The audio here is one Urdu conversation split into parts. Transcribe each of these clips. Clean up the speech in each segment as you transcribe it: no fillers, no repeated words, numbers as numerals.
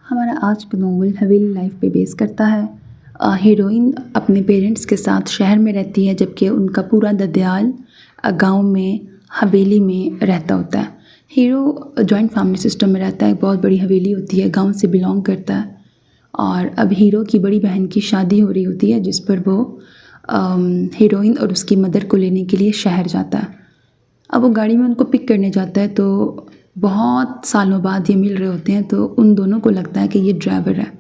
ہمارا آج کا ناول حویلی لائف پہ بیس کرتا ہے۔ ہیروئن اپنے پیرنٹس کے ساتھ شہر میں رہتی ہے، جبکہ ان کا پورا ددیال گاؤں میں حویلی میں رہتا ہوتا ہے۔ ہیرو جوائنٹ فیملی سسٹم میں رہتا ہے، ایک بہت بڑی حویلی ہوتی ہے، گاؤں سے بلانگ کرتا ہے۔ اور اب ہیرو کی بڑی بہن کی شادی ہو رہی ہوتی ہے، جس پر وہ ہیروئن اور اس کی مدر کو لینے کے لیے شہر جاتا ہے۔ اب وہ گاڑی میں ان کو پک کرنے جاتا ہے، تو بہت سالوں بعد یہ مل رہے ہوتے ہیں، تو ان دونوں کو لگتا ہے کہ یہ ڈرائیور ہے۔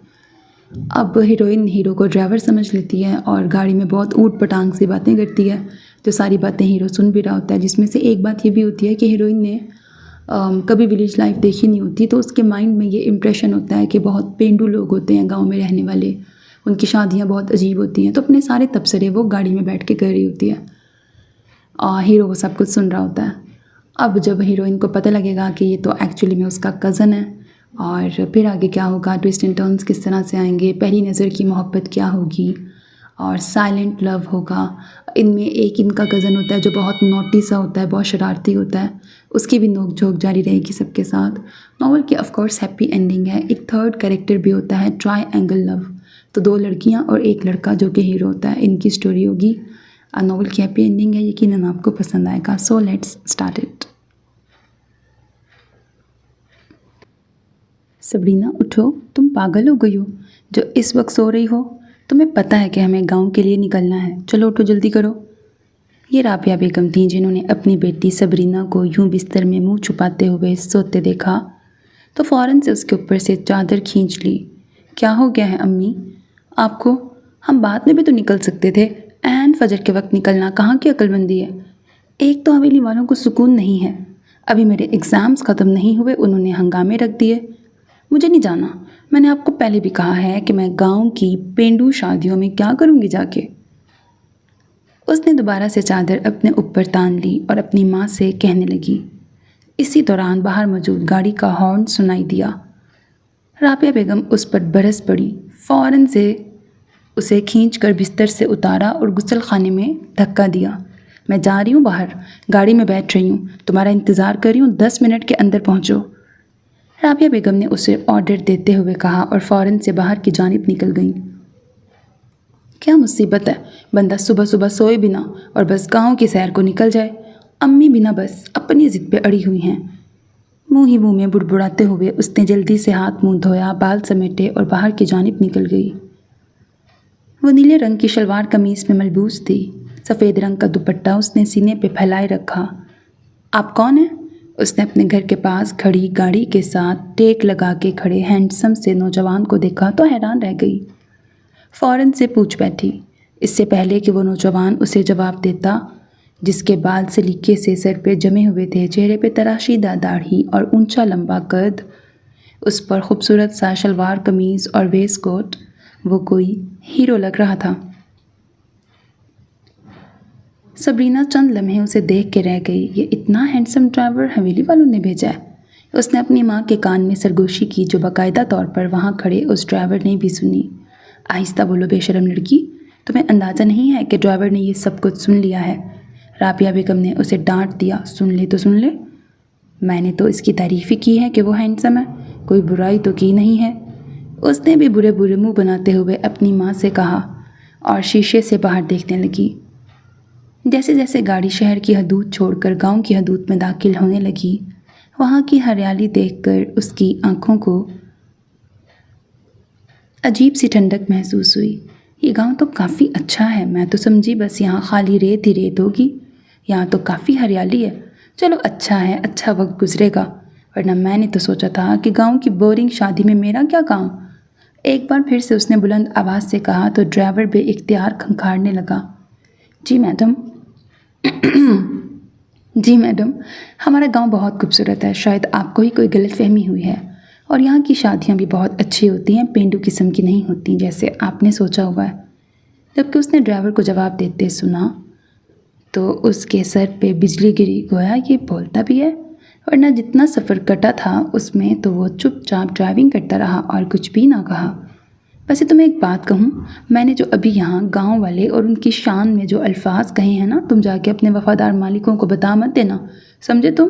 اب ہیروئن ہیرو کو ڈرائیور سمجھ لیتی ہے اور گاڑی میں بہت اوٹ پٹانگ سی باتیں کرتی ہے، جو ساری باتیں ہیرو سن بھی رہا ہوتا ہے، جس میں سے ایک بات یہ بھی ہوتی ہے کہ ہیروئن نے کبھی ولیج لائف دیکھی نہیں ہوتی، تو اس کے مائنڈ میں یہ امپریشن ہوتا ہے کہ بہت پینڈو لوگ ہوتے ہیں گاؤں میں رہنے والے، ان کی شادیاں بہت عجیب ہوتی ہیں، تو اپنے سارے تبصرے وہ گاڑی میں بیٹھ کے کر رہی ہوتی ہے اور ہیرو وہ سب کچھ سن رہا ہوتا ہے۔ اب جب ہیروئن کو پتہ لگے گا کہ یہ تو ایکچولی میں اس کا کزن ہے، اور پھر آگے کیا ہوگا، ٹویسٹ اینڈ ٹرنز کس طرح سے آئیں گے، پہلی نظر کی محبت کیا ہوگی اور سائلنٹ لو ہوگا۔ ان میں ایک ان کا کزن ہوتا ہے جو بہت نوٹی سا ہوتا ہے، بہت شرارتی ہوتا ہے، اس کی بھی نوک جھوک جاری رہے گی سب کے ساتھ۔ ناول کی آف کورس ہیپی اینڈنگ ہے۔ ایک تھرڈ کریکٹر بھی ہوتا ہے، ٹرائی اینگل لو، تو دو لڑکیاں اور ایک لڑکا جو کہ ہیرو ہوتا ہے، ان کی سٹوری ہوگی۔ ناول کی ہیپی اینڈنگ ہے، یقیناً آپ کو پسند آئے گا۔ So let's start it. Sabrina اٹھو، تم پاگل ہو گئی ہو جو اس وقت سو رہی ہو؟ تمہیں پتہ ہے کہ ہمیں گاؤں کے لیے نکلنا ہے، چلو اٹھو جلدی کرو۔ یہ رابعہ بیگم تھیں، جنہوں نے اپنی بیٹی سبرینا کو یوں بستر میں منہ چھپاتے ہوئے سوتے دیکھا تو فوراً سے اس کے اوپر سے چادر کھینچ لی۔ کیا ہو گیا ہے امی آپ کو؟ ہم بعد میں بھی تو نکل سکتے تھے، عین فجر کے وقت نکلنا کہاں کی عقل مندی ہے؟ ایک تو حویلی والوں کو سکون نہیں ہے، ابھی میرے ایگزامز ختم نہیں ہوئے، انہوں نے ہنگامے رکھ دیے۔ مجھے نہیں جانا، میں نے آپ کو پہلے بھی کہا ہے کہ میں گاؤں کی پینڈو شادیوں میں کیا کروں گی جا کے۔ اس نے دوبارہ سے چادر اپنے اوپر تان لی اور اپنی ماں سے کہنے لگی۔ اسی دوران باہر موجود گاڑی کا ہارن سنائی دیا۔ رابعہ بیگم اس پر برس پڑی، فوراً سے اسے کھینچ کر بستر سے اتارا اور غسل خانے میں دھکا دیا۔ میں جا رہی ہوں باہر، گاڑی میں بیٹھ رہی ہوں، تمہارا انتظار کر رہی ہوں، 10 منٹ کے اندر پہنچو۔ رابعہ بیگم نے اسے آرڈر دیتے ہوئے کہا اور فوراً سے باہر کی جانب نکل گئیں۔ کیا مصیبت ہے، بندہ صبح صبح سوئے بنا اور بس گاؤں کی سیر کو نکل جائے۔ امی بنا بس اپنی ضد پہ اڑی ہوئی ہیں۔ منہ ہی منہ میں بڑبڑاتے ہوئے اس نے جلدی سے ہاتھ منہ دھویا، بال سمیٹے اور باہر کی جانب نکل گئی۔ وہ نیلے رنگ کی شلوار قمیص میں ملبوس تھی، سفید رنگ کا دوپٹہ اس نے سینے پہ پھیلائے رکھا۔ آپ کون ہیں؟ اس نے اپنے گھر کے پاس کھڑی گاڑی کے ساتھ ٹیک لگا کے کھڑے ہینڈسم سے نوجوان کو دیکھا تو حیران رہ گئی۔ فوراً سے پوچھ بیٹھی، اس سے پہلے کہ وہ نوجوان اسے جواب دیتا، جس کے بال سلیقے سے سر پہ جمے ہوئے تھے، چہرے پہ تراشیدہ داڑھی اور اونچا لمبا قد، اس پر خوبصورت سا شلوار قمیض اور ویسٹ کوٹ، وہ کوئی ہیرو لگ رہا تھا۔ سبرینا چند لمحے اسے دیکھ کے رہ گئی۔ یہ اتنا ہینڈسم ڈرائیور حویلی والوں نے بھیجا ہے؟ اس نے اپنی ماں کے کان میں سرگوشی کی، جو باقاعدہ طور پر وہاں کھڑے اس ڈرائیور نے بھی سنی۔ آہستہ بولو بے شرم لڑکی، تمہیں اندازہ نہیں ہے کہ ڈرائیور نے یہ سب کچھ سن لیا ہے؟ رابعہ بیگم نے اسے ڈانٹ دیا۔ سن لے تو سن لے، میں نے تو اس کی تعریف ہی کی ہے کہ وہ ہینڈسم ہے، کوئی برائی تو کی نہیں ہے۔ اس نے بھی برے برے منہ بناتے ہوئے اپنی ماں سے کہا اور شیشے سے باہر دیکھنے لگی۔ جیسے جیسے گاڑی شہر کی حدود چھوڑ کر گاؤں کی حدود میں داخل ہونے لگی، وہاں کی ہریالی دیکھ کر اس کی آنکھوں کو عجیب سی ٹھنڈک محسوس ہوئی۔ یہ گاؤں تو کافی اچھا ہے، میں تو سمجھی بس یہاں خالی ریت ہی ریت ہوگی، یہاں تو کافی ہریالی ہے۔ چلو اچھا ہے، اچھا وقت گزرے گا، ورنہ میں نے تو سوچا تھا کہ گاؤں کی بورنگ شادی میں میرا کیا کام۔ ایک بار پھر سے اس نے بلند آواز سے کہا تو ڈرائیور بے اختیار کھنکھاڑنے لگا۔ جی میڈم جی میڈم، ہمارا گاؤں بہت خوبصورت ہے، شاید آپ کو ہی کوئی غلط فہمی ہوئی ہے، اور یہاں کی شادیاں بھی بہت اچھی ہوتی ہیں، پینڈو قسم کی نہیں ہوتی جیسے آپ نے سوچا ہوا ہے۔ جبکہ اس نے ڈرائیور کو جواب دیتے سنا تو اس کے سر پہ بجلی گری، گویا یہ بولتا بھی ہے، ورنہ جتنا سفر کٹا تھا اس میں تو وہ چپ چاپ ڈرائیونگ کرتا رہا اور کچھ بھی نہ کہا۔ ویسے تمہیں ایک بات کہوں، میں نے جو ابھی یہاں گاؤں والے اور ان کی شان میں جو الفاظ کہے ہیں نا، تم جا کے اپنے وفادار مالکوں کو بتا مت دینا، سمجھے تم؟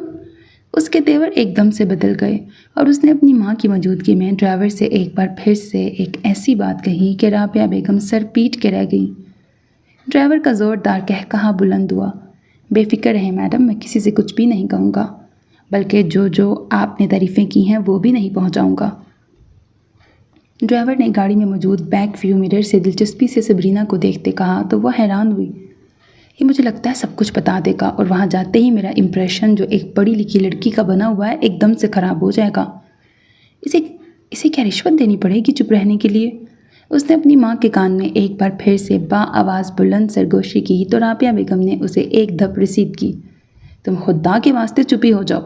اس کے تیور ایک دم سے بدل گئے اور اس نے اپنی ماں کی موجودگی میں ڈرائیور سے ایک بار پھر سے ایک ایسی بات کہی کہ رابعہ بیگم سر پیٹ کے رہ گئی۔ ڈرائیور کا زوردار کہا بلند ہوا، بے فکر رہیں میڈم، میں کسی سے کچھ بھی نہیں کہوں گا، بلکہ جو آپ نے تعریفیں کی ہیں وہ بھی نہیں پہنچاؤں گا۔ ڈرائیور نے گاڑی میں موجود بیک ویو مرر سے دلچسپی سے سبرینا کو دیکھتے کہا تو وہ حیران ہوئی۔ یہ مجھے لگتا ہے سب کچھ بتا دے گا اور وہاں جاتے ہی میرا امپریشن جو ایک پڑھی لکھی لڑکی کا بنا ہوا ہے ایک دم سے خراب ہو جائے گا۔ اسے کیا رشوت دینی پڑے گی چپ رہنے کے لیے؟ اس نے اپنی ماں کے کان میں ایک بار پھر سے با آواز بلند سرگوشی کی تو رابعہ بیگم نے اسے ایک دھپ رسید کی۔ تم خدا کے واسطے چپی ہو جاؤ،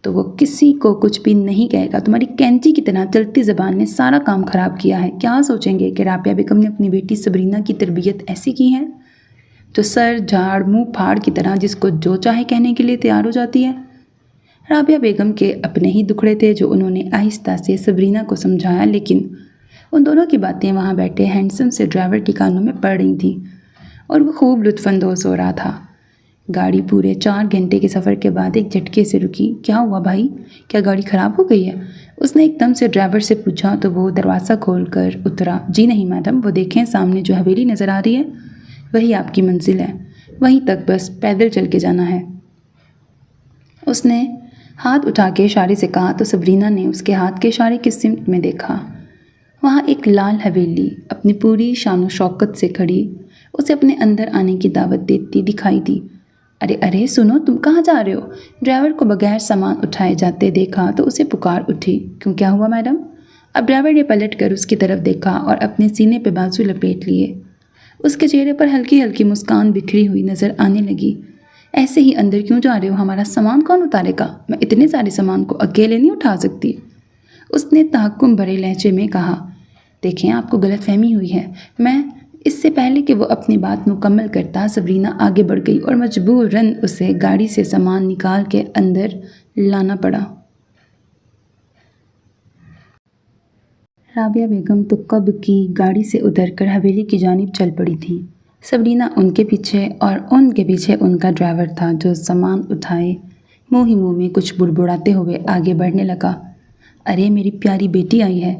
تو وہ کسی کو کچھ بھی نہیں کہے گا۔ تمہاری کینچی کی طرح چلتی زبان نے سارا کام خراب کیا ہے۔ کیا سوچیں گے کہ رابعہ بیگم نے اپنی بیٹی سبرینا کی تربیت ایسی کی ہے جو سر جھاڑ منہ پھاڑ کی طرح جس کو جو چاہے کہنے کے لیے تیار ہو جاتی ہے؟ رابعہ بیگم کے اپنے ہی دکھڑے تھے جو انہوں نے آہستہ سے سبرینا کو سمجھایا، لیکن ان دونوں کی باتیں وہاں بیٹھے ہینڈسم سے ڈرائیور کے کانوں میں پڑ رہی تھیں اور وہ خوب لطف اندوز ہو رہا تھا۔ گاڑی پورے 4 گھنٹے کے سفر کے بعد ایک جھٹکے سے رکی۔ کیا ہوا بھائی، کیا گاڑی خراب ہو گئی ہے؟ اس نے ایک دم سے ڈرائیور سے پوچھا تو وہ دروازہ کھول کر اترا۔ جی نہیں میڈم، وہ دیکھیں سامنے جو حویلی نظر آ رہی ہے وہی آپ کی منزل ہے، وہیں تک بس پیدل چل کے جانا ہے۔ اس نے ہاتھ اٹھا کے اشارے سے کہا تو سبرینا نے اس کے ہاتھ کے اشارے کی سمت میں دیکھا۔ وہاں ایک لال حویلی اپنی پوری شان و شوکت سے کھڑی اسے اپنے اندر آنے کی دعوت دیتی دکھائی دی۔ ارے سنو، تم کہاں جا رہے ہو؟ ڈرائیور کو بغیر سامان اٹھائے جاتے دیکھا تو اسے پکار اٹھی۔ کیوں، کیا ہوا میڈم؟ اب ڈرائیور نے پلٹ کر اس کی طرف دیکھا اور اپنے سینے پہ بازو لپیٹ لیے۔ اس کے چہرے پر ہلکی ہلکی مسکان بکھری ہوئی نظر آنے لگی۔ ایسے ہی اندر کیوں جا رہے ہو؟ ہمارا سامان کون اتارے گا؟ میں اتنے سارے سامان کو اکیلے نہیں اٹھا سکتی۔ اس نے تحکم بھرے لہجے میں کہا۔ دیکھیں، آپ کو غلط فہمی ہوئی ہے۔ میں اس سے پہلے کہ وہ اپنی بات مکمل کرتا سبرینا آگے بڑھ گئی اور مجبوراً اسے گاڑی سے سامان نکال کے اندر لانا پڑا۔ رابعہ بیگم تو کب کی گاڑی سے اتر کر حویلی کی جانب چل پڑی تھیں۔ سبرینا ان کے پیچھے اور ان کے پیچھے ان کا ڈرائیور تھا جو سامان اٹھائے منہ ہی منہ میں کچھ بڑبڑاتے ہوئے آگے بڑھنے لگا۔ ارے میری پیاری بیٹی آئی ہے۔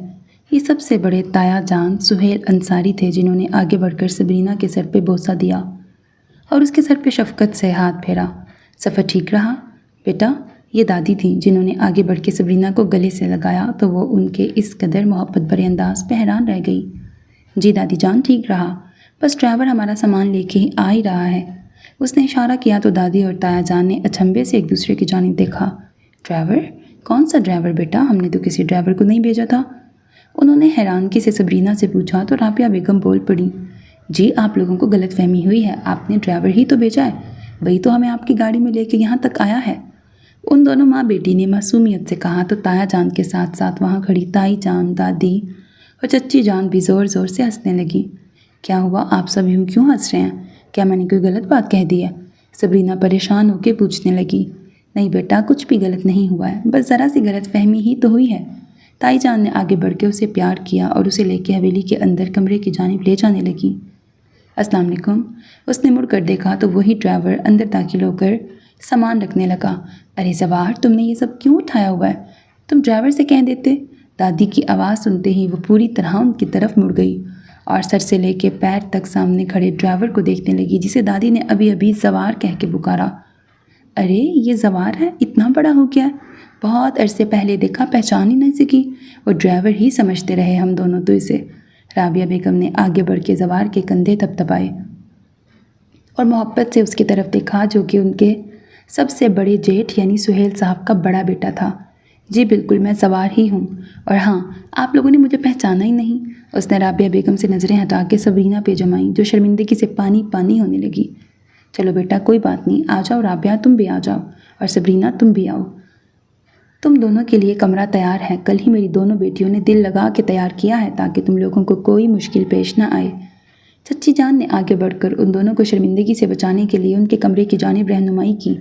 یہ سب سے بڑے تایا جان سہیل انصاری تھے جنہوں نے آگے بڑھ کر سبرینا کے سر پہ بوسہ دیا اور اس کے سر پہ شفقت سے ہاتھ پھیرا۔ سفر ٹھیک رہا بیٹا؟ یہ دادی تھیں جنہوں نے آگے بڑھ کے سبرینا کو گلے سے لگایا تو وہ ان کے اس قدر محبت بھرے انداز پہ حیران رہ گئی۔ جی دادی جان، ٹھیک رہا، بس ڈرائیور ہمارا سامان لے کے ہی آ ہی رہا ہے۔ اس نے اشارہ کیا تو دادی اور تایا جان نے اچنبھے سے ایک دوسرے کی جانب دیکھا۔ ڈرائیور؟ کون سا ڈرائیور بیٹا؟ ہم نے تو کسی ڈرائیور کو نہیں بھیجا تھا۔ انہوں نے حیرانگی سے سبرینا سے پوچھا تو رابعہ بیگم بول پڑی۔ جی آپ لوگوں کو غلط فہمی ہوئی ہے، آپ نے ڈرائیور ہی تو بھیجا ہے، وہی تو ہمیں آپ کی گاڑی میں لے کے یہاں تک آیا ہے۔ ان دونوں ماں بیٹی نے معصومیت سے کہا تو تایا جان کے ساتھ ساتھ وہاں کھڑی تائی جان، دادی اور چچی جان بھی زور زور سے ہنسنے لگی۔ کیا ہوا، آپ سب یوں کیوں ہنس رہے ہیں؟ کیا میں نے کوئی غلط بات کہہ دی ہے؟ سبرینا پریشان ہو کے پوچھنے لگی۔ نہیں بیٹا، کچھ بھی غلط نہیں ہوا ہے، بس ذرا سی غلط فہمی ہی تو ہوئی ہے۔ تائی جان نے آگے بڑھ کے اسے پیار کیا اور اسے لے کے حویلی کے اندر کمرے کی جانب لے جانے لگی۔ السلام علیکم۔ اس نے مڑ کر دیکھا تو وہی ڈرائیور اندر داخل ہو کر سامان رکھنے لگا۔ ارے زواہر، تم نے یہ سب کیوں اٹھایا ہوا ہے؟ تم ڈرائیور سے کہہ دیتے۔ دادی کی آواز سنتے ہی وہ پوری طرح ان کی طرف مڑ گئی اور سر سے لے کے پیر تک سامنے کھڑے ڈرائیور کو دیکھنے لگی جسے دادی نے ابھی ابھی زوار کہہ کے پکارا۔ ارے یہ زوار ہے، اتنا بڑا ہو گیا ہے، بہت عرصے پہلے دیکھا، پہچان ہی نہیں سکی۔ وہ ڈرائیور ہی سمجھتے رہے ہم دونوں تو اسے۔ رابعہ بیگم نے آگے بڑھ کے زوار کے کندھے تھپتھپائے اور محبت سے اس کی طرف دیکھا جو کہ ان کے سب سے بڑے جیٹھ یعنی سہیل صاحب کا بڑا بیٹا تھا۔ جی بالکل، میں زوار ہی ہوں، اور ہاں، آپ لوگوں نے مجھے پہچانا ہی نہیں۔ اس نے رابعہ بیگم سے نظریں ہٹا کے سبرینا پہ جمائیں جو شرمندگی سے پانی پانی ہونے لگی۔ چلو بیٹا، کوئی بات نہیں، آ جاؤ رابعہ، تم بھی آ جاؤ، اور سبرینا تم بھی آؤ۔ تم دونوں کے لیے کمرہ تیار ہے، کل ہی میری دونوں بیٹیوں نے دل لگا کے تیار کیا ہے تاکہ تم لوگوں کو کوئی مشکل پیش نہ آئے۔ چچی جان نے آگے بڑھ کر ان دونوں کو شرمندگی سے بچانے کے لیے ان کے کمرے کی جانب رہنمائی کی۔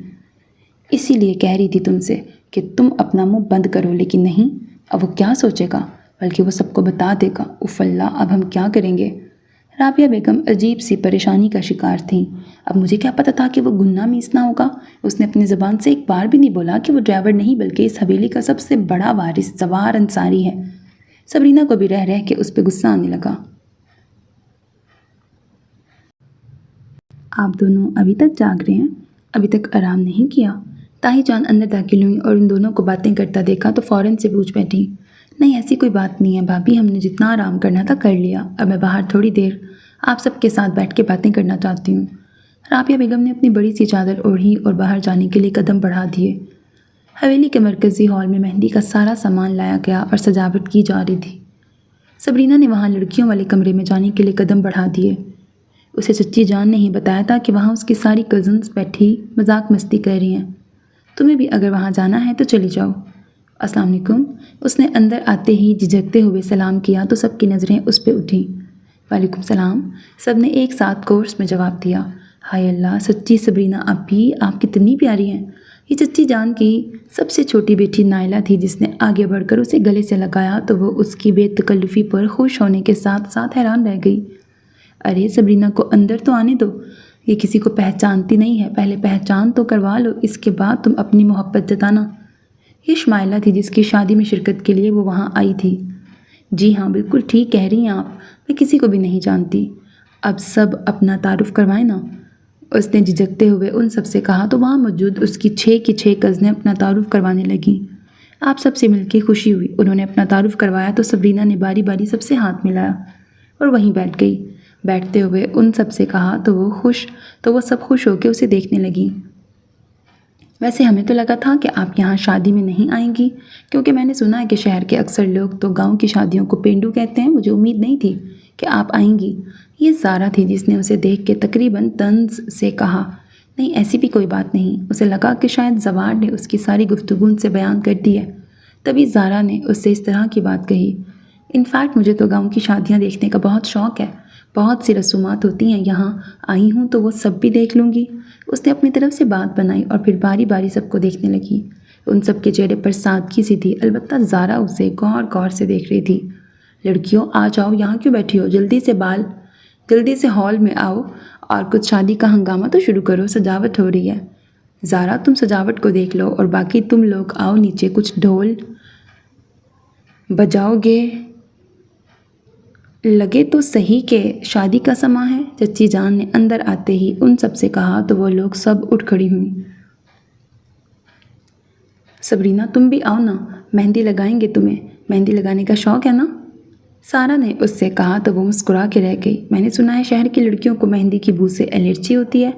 اسی لیے کہہ رہی تھی تم سے کہ تم اپنا منہ بند کرو، لیکن نہیں، اب وہ کیا سوچے گا، بلکہ وہ سب کو بتا دے گا۔ اف اللہ، اب ہم کیا کریں گے؟ رابعہ بیگم عجیب سی پریشانی کا شکار تھیں۔ اب مجھے کیا پتہ تھا کہ وہ گناہ میسنا ہوگا۔ اس نے اپنی زبان سے ایک بار بھی نہیں بولا کہ وہ ڈرائیور نہیں بلکہ اس حویلی کا سب سے بڑا وارث زوار انصاری ہے۔ سبرینا کو بھی رہ رہ کے اس پہ غصہ آنے لگا۔ آپ دونوں ابھی تک جاگ رہے ہیں؟ ابھی تک آرام نہیں کیا؟ طاہی جان اندر داخل ہوئیں اور ان دونوں کو باتیں کرتا دیکھا تو فوراً سے پوچھ بیٹھی، نہیں ایسی کوئی بات نہیں ہے بھابھی، ہم نے جتنا آرام کرنا تھا کر لیا، اب میں باہر تھوڑی دیر آپ سب کے ساتھ بیٹھ کے باتیں کرنا چاہتی ہوں۔ رابعہ بیگم نے اپنی بڑی سی چادر اوڑھی اور باہر جانے کے لیے قدم بڑھا دیے۔ حویلی کے مرکزی ہال میں مہندی کا سارا سامان لایا گیا اور سجاوٹ کی جا رہی تھی۔ سبرینا نے وہاں لڑکیوں والے کمرے میں جانے کے لیے قدم بڑھا دیے۔ اسے چچی جان نے ہی بتایا تھا کہ وہاں اس کی ساری کزنز بیٹھی مذاق مستی کر رہی ہیں۔ تمہیں بھی اگر وہاں جانا ہے تو چلی جاؤ۔ السلام علیکم۔ اس نے اندر آتے ہی جھجکتے ہوئے سلام کیا تو سب کی نظریں اس پہ اٹھیں۔ وعلیکم السلام، سب نے ایک ساتھ کورس میں جواب دیا۔ ہائے اللہ، سچی سبرینا اپی آپ کتنی پیاری ہیں۔ یہ چچی جان کی سب سے چھوٹی بیٹی نائلہ تھی جس نے آگے بڑھ کر اسے گلے سے لگایا تو وہ اس کی بے تکلفی پر خوش ہونے کے ساتھ ساتھ حیران رہ گئی۔ ارے سبرینا کو اندر تو آنے دو، یہ کسی کو پہچانتی نہیں ہے، پہلے پہچان تو کروا لو، اس کے بعد تم اپنی محبت جتانا۔ یہ شمائلہ تھی جس کی شادی میں شرکت کے لیے وہ وہاں آئی تھی۔ جی ہاں بالکل ٹھیک کہہ رہی ہیں آپ، میں کسی کو بھی نہیں جانتی۔ اب سب اپنا تعارف کروائیں نا، اس نے جھجکتے ہوئے ان سب سے کہا تو وہاں موجود اس کی 6 کی 6 کزنیں اپنا تعارف کروانے لگیں۔ آپ سب سے مل کے خوشی ہوئی۔ انہوں نے اپنا تعارف کروایا تو سبرینا نے باری باری سب سے ہاتھ ملایا اور وہیں بیٹھ گئی۔ بیٹھتے ہوئے ان سب سے کہا تو وہ سب خوش ہو کے اسے دیکھنے لگیں۔ ویسے ہمیں تو لگا تھا کہ آپ یہاں شادی میں نہیں آئیں گی، کیونکہ میں نے سنا ہے کہ شہر کے اکثر لوگ تو گاؤں کی شادیوں کو پینڈو کہتے ہیں، مجھے امید نہیں تھی کہ آپ آئیں گی۔ یہ زارا تھی جس نے اسے دیکھ کے تقریباً طنز سے کہا، نہیں ایسی بھی کوئی بات نہیں۔ اسے لگا کہ شاید زوار نے اس کی ساری گفتگو ان سے بیان کر دی ہے، تبھی زارا نے اس سے اس طرح کی بات کہی۔ انفیکٹ مجھے تو گاؤں کی شادیاں دیکھنے کا بہت شوق ہے، بہت سی رسومات ہوتی ہیں، یہاں آئی ہوں تو وہ سب بھی دیکھ لوں گی۔ اس نے اپنی طرف سے بات بنائی اور پھر باری باری سب کو دیکھنے لگی۔ ان سب کے چہرے پر سادگی سی تھی، البتہ زارا اسے غور غور سے دیکھ رہی تھی۔ لڑکیوں آ جاؤ، یہاں کیوں بیٹھی ہو؟ جلدی سے ہال میں آؤ اور کچھ شادی کا ہنگامہ تو شروع کرو، سجاوٹ ہو رہی ہے۔ زارا تم سجاوٹ کو دیکھ لو اور باقی تم لوگ آؤ نیچے، کچھ ڈھول بجاؤ گے؟ لگے تو صحیح کہ شادی کا سماں ہے، چچی جان نے اندر آتے ہی ان سب سے کہا تو وہ لوگ سب اٹھ کھڑی ہوئیں۔ سبرینا تم بھی آؤ نا، مہندی لگائیں گے تمہیں، مہندی لگانے کا شوق ہے نا؟ سارا نے اس سے کہا تو وہ مسکرا کے رہ گئی۔ میں نے سنا ہے شہر کی لڑکیوں کو مہندی کی بو سے الرجی ہوتی ہے،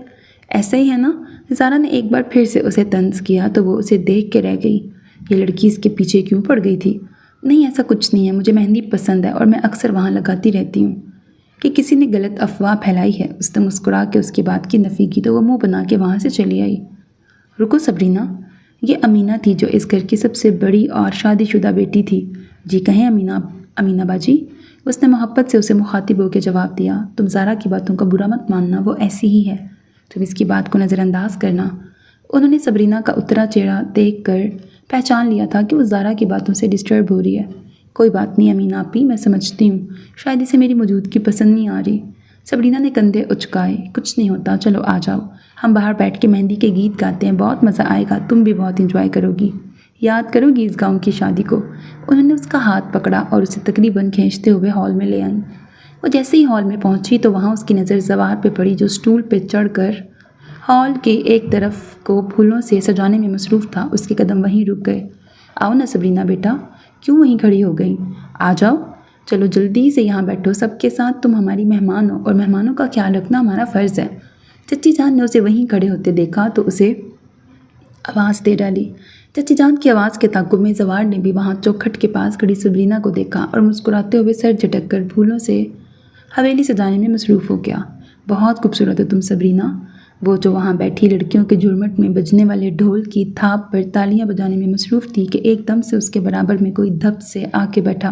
ایسا ہی ہے نا؟ زارا نے ایک بار پھر سے اسے طنز کیا تو وہ اسے دیکھ کے رہ گئی۔ یہ لڑکی اس کے پیچھے کیوں پڑ گئی تھی؟ نہیں ایسا کچھ نہیں ہے، مجھے مہندی پسند ہے اور میں اکثر وہاں لگاتی رہتی ہوں۔ کہ کسی نے غلط افواہ پھیلائی ہے؟ اس نے مسکرا کے اس کی بات کی نفی کی تو وہ منہ بنا کے وہاں سے چلی آئی۔ رکو سبرینا، یہ امینہ تھی جو اس گھر کی سب سے بڑی اور شادی شدہ بیٹی تھی۔ جی کہیں امینہ باجی، اس نے محبت سے اسے مخاطب ہو کے جواب دیا۔ تم زارا کی باتوں کا برا مت ماننا، وہ ایسی ہی ہے، تم اس کی بات کو نظر انداز کرنا۔ انہوں نے سبرینا کا اترا چہرہ دیکھ کر پہچان لیا تھا کہ وہ زارا کی باتوں سے ڈسٹرب ہو رہی ہے۔ کوئی بات نہیں امینہ آپی، میں سمجھتی ہوں شاید اسے میری موجودگی پسند نہیں آ رہی۔ سبرینا نے کندھے اچکائے، کچھ نہیں ہوتا، چلو آ جاؤ، ہم باہر بیٹھ کے مہندی کے گیت گاتے ہیں، بہت مزہ آئے گا، تم بھی بہت انجوائے کرو گی، یاد کرو گی اس گاؤں کی شادی کو۔ انہوں نے اس کا ہاتھ پکڑا اور اسے تقریباً کھینچتے ہوئے ہال میں لے آئیں۔ وہ جیسے ہی ہال میں پہنچی تو وہاں اس کی نظر زوار پہ پڑی جو سٹول پہ چڑھ کر ہال کے ایک طرف کو پھولوں سے سجانے میں مصروف تھا۔ اس کے قدم وہیں رک گئے۔ آؤ نا سبرینا بیٹا، کیوں وہیں کھڑی ہو گئی؟ آ جاؤ، چلو جلدی سے یہاں بیٹھو سب کے ساتھ، تم ہماری مہمان ہو اور مہمانوں کا خیال رکھنا ہمارا فرض ہے۔ چچی جان نے اسے وہیں کھڑے ہوتے دیکھا تو اسے آواز دے ڈالی۔ چچی جان کی آواز کے تعاقب میں زوار نے بھی وہاں چوکھٹ کے پاس کھڑی سبرینا کو دیکھا اور مسکراتے ہوئے سر جھٹک کر پھولوں سے حویلی سجانے میں مصروف ہو گیا۔ بہت خوبصورت ہو تم سبرینا۔ وہ جو وہاں بیٹھی لڑکیوں کے جھرمٹ میں بجنے والے ڈھول کی تھاپ پر تالیاں بجانے میں مصروف تھی کہ ایک دم سے اس کے برابر میں کوئی دھپ سے آ کے بیٹھا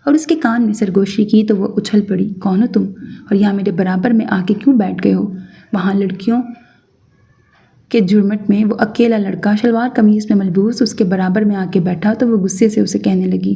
اور اس کے کان میں سرگوشی کی تو وہ اچھل پڑی۔ کون ہو تم اور یہاں میرے برابر میں آ کے کیوں بیٹھ گئے ہو؟ وہاں لڑکیوں کے جھرمٹ میں وہ اکیلا لڑکا شلوار قمیض میں ملبوس اس کے برابر میں آ کے بیٹھا تو وہ غصے سے اسے کہنے لگی،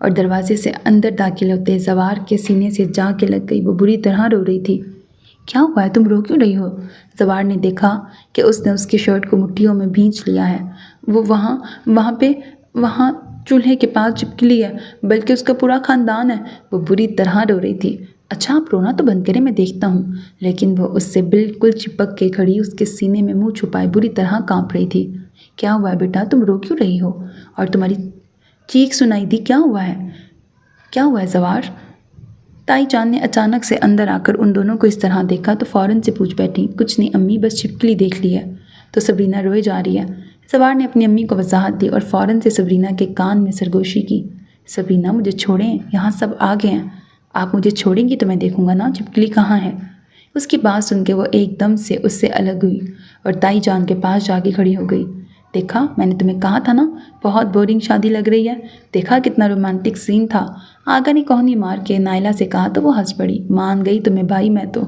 اور دروازے سے اندر داخل ہوتے زوار کے سینے سے جا کے لگ گئی۔ وہ بری طرح رو رہی تھی۔ کیا ہوا ہے؟ تم رو کیوں رہی ہو؟ زوار نے دیکھا کہ اس نے اس کی شرٹ کو مٹھیوں میں بھینچ لیا ہے۔ وہ وہاں چولہے کے پاس چپکلی ہے، بلکہ اس کا پورا خاندان ہے۔ وہ بری طرح رو رہی تھی۔ اچھا آپ رونا تو بند کریں، میں دیکھتا ہوں۔ لیکن وہ اس سے بالکل چپک کے کھڑی، اس کے سینے میں منہ چھپائے بری طرح کانپ رہی تھی۔ کیا ہوا ہے بیٹا؟ تم رو کیوں رہی ہو؟ اور تمہاری چیخ سنائی دی۔ کیا ہوا ہے؟ کیا ہوا ہے زوار؟ تائی جان نے اچانک سے اندر آ کر ان دونوں کو اس طرح دیکھا تو فوراً سے پوچھ بیٹھی، کچھ نہیں امی، بس چپکلی دیکھ لی ہے تو سبرینا روئے جا رہی ہے۔ زوار نے اپنی امی کو وضاحت دی اور فوراً سے سبرینا کے کان میں سرگوشی کی۔ سبرینا مجھے چھوڑیں، یہاں سب آ گئے ہیں۔ آپ مجھے چھوڑیں گی تو میں دیکھوں گا نا چپکلی کہاں ہے۔ اس کی بات سن کے وہ ایک دم سے اس سے الگ ہوئی اور تائی جان کے پاس جا کے کھڑی ہو گئی۔ دیکھا میں نے تمہیں کہا تھا نا بہت بورنگ شادی لگ رہی ہے۔ دیکھا کتنا رومانٹک سین تھا۔ آگا نے کوہنی مار کے نائلہ سے کہا تو وہ ہنس پڑی۔ مان گئی تمہیں بھائی میں تو۔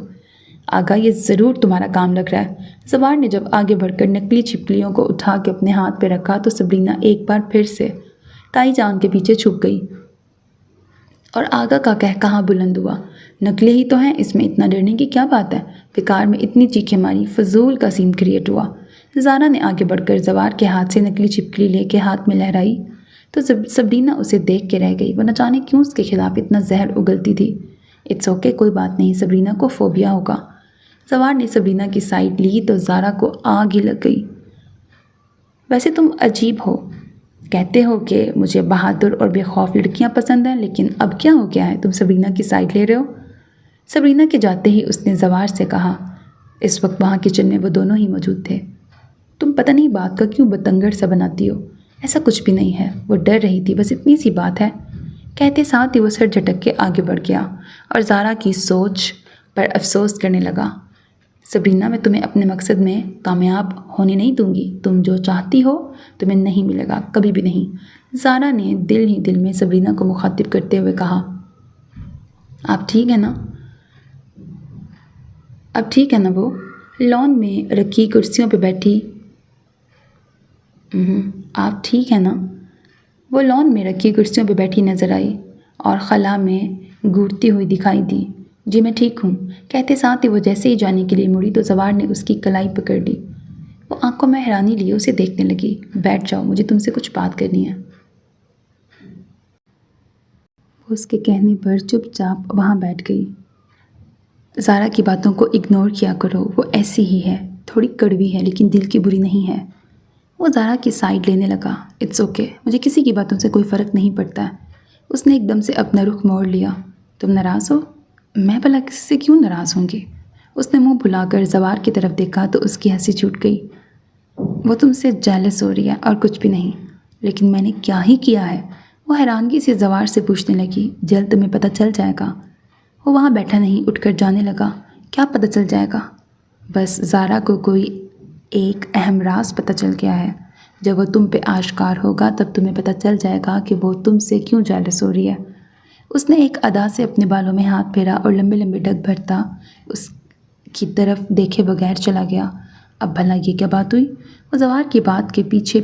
آگا یہ ضرور تمہارا کام لگ رہا ہے۔ زوار نے جب آگے بڑھ کر نکلی چھپکلیوں کو اٹھا کے اپنے ہاتھ پہ رکھا تو سبرینا ایک بار پھر سے تائی جان کے پیچھے چھپ گئی اور آگا کا کہا بلند ہوا، نکلے ہی تو ہیں، اس میں اتنا ڈرنے کی کیا بات ہے؟ بیکار میں اتنی چیخیں ماری، فضول کا سین کریٹ ہوا۔ زارا نے آگے بڑھ کر زوار کے ہاتھ سے نکلی چھپکلی لے کے ہاتھ میں لہرائی تو سبرینا اسے دیکھ کے رہ گئی۔ وہ نہ جانے کیوں اس کے خلاف اتنا زہر اگلتی تھی۔ اٹس اوکے، کوئی بات نہیں، سبرینا کو فوبیا ہوگا۔ زوار نے سبرینا کی سائڈ لی تو زارا کو آگ ہی لگ گئی۔ ویسے تم عجیب ہو، کہتے ہو کہ مجھے بہادر اور بے خوف لڑکیاں پسند ہیں، لیکن اب کیا ہو گیا ہے؟ تم سبرینا کی سائڈ لے رہے ہو؟ سبرینا کے جاتے ہی اس نے زوار سے کہا۔ اس وقت وہاں کچن میں وہ دونوں ہی موجود تھے۔ تم پتہ نہیں بات کا کیوں بتنگڑ سا بناتی ہو؟ ایسا کچھ بھی نہیں ہے، وہ ڈر رہی تھی، بس اتنی سی بات ہے۔ کہتے ساتھ ہی وہ سر جھٹک کے آگے بڑھ گیا اور زارا کی سوچ پر افسوس کرنے لگا۔ سبرینا میں تمہیں اپنے مقصد میں کامیاب ہونے نہیں دوں گی۔ تم جو چاہتی ہو تمہیں نہیں ملے گا، کبھی بھی نہیں۔ زارا نے دل ہی دل میں سبرینا کو مخاطب کرتے ہوئے کہا، آپ ٹھیک ہے نا؟ اب ٹھیک ہے نا؟ وہ لان میں رکھی کرسیوں پہ بیٹھی آپ ٹھیک ہے نا؟ وہ لان میں رکھی کرسیوں پہ بیٹھی نظر آئی اور خلا میں گھورتی ہوئی دکھائی دی۔ جی میں ٹھیک ہوں، کہتے ساتھ ہی وہ جیسے ہی جانے کے لیے مڑی تو زوار نے اس کی کلائی پکڑ لی۔ وہ آنکھوں میں حیرانی لیے اسے دیکھنے لگی۔ بیٹھ جاؤ، مجھے تم سے کچھ بات کرنی ہے۔ وہ اس کے کہنے پر چپ چاپ وہاں بیٹھ گئی۔ زارا کی باتوں کو اگنور کیا کرو، وہ ایسی ہی ہے، تھوڑی کڑوی ہے لیکن دل کی بری نہیں ہے۔ وہ زارا کی سائڈ لینے لگا۔ اٹس اوکے، مجھے کسی کی باتوں سے کوئی فرق نہیں پڑتا ہے۔ اس نے ایک دم سے اپنا رخ موڑ لیا۔ تم ناراض ہو؟ میں بھلا کسی سے کیوں ناراض ہوں گی؟ اس نے منہ بھلا کر زوار کی طرف دیکھا تو اس کی ہنسی چھوٹ گئی۔ وہ تم سے جیلس ہو رہی ہے اور کچھ بھی نہیں۔ لیکن میں نے کیا ہی کیا ہے؟ وہ حیرانگی سے زوار سے پوچھنے لگی۔ جلد تمہیں پتہ چل جائے گا۔ وہ وہاں بیٹھا نہیں، اٹھ کر جانے لگا۔ کیا پتہ چل جائے گا؟ بس زارا کو کوئی ایک اہم راز پتہ چل گیا ہے۔ جب وہ تم پہ آشکار ہوگا تب تمہیں پتہ چل جائے گا کہ وہ تم سے کیوں جیلس ہو رہی ہے۔ اس نے ایک ادا سے اپنے بالوں میں ہاتھ پھیرا اور لمبے لمبے ڈگ بھرتا اس کی طرف دیکھے بغیر چلا گیا۔ اب بھلا یہ کیا بات ہوئی؟ وہ زوار کی بات کے پیچھے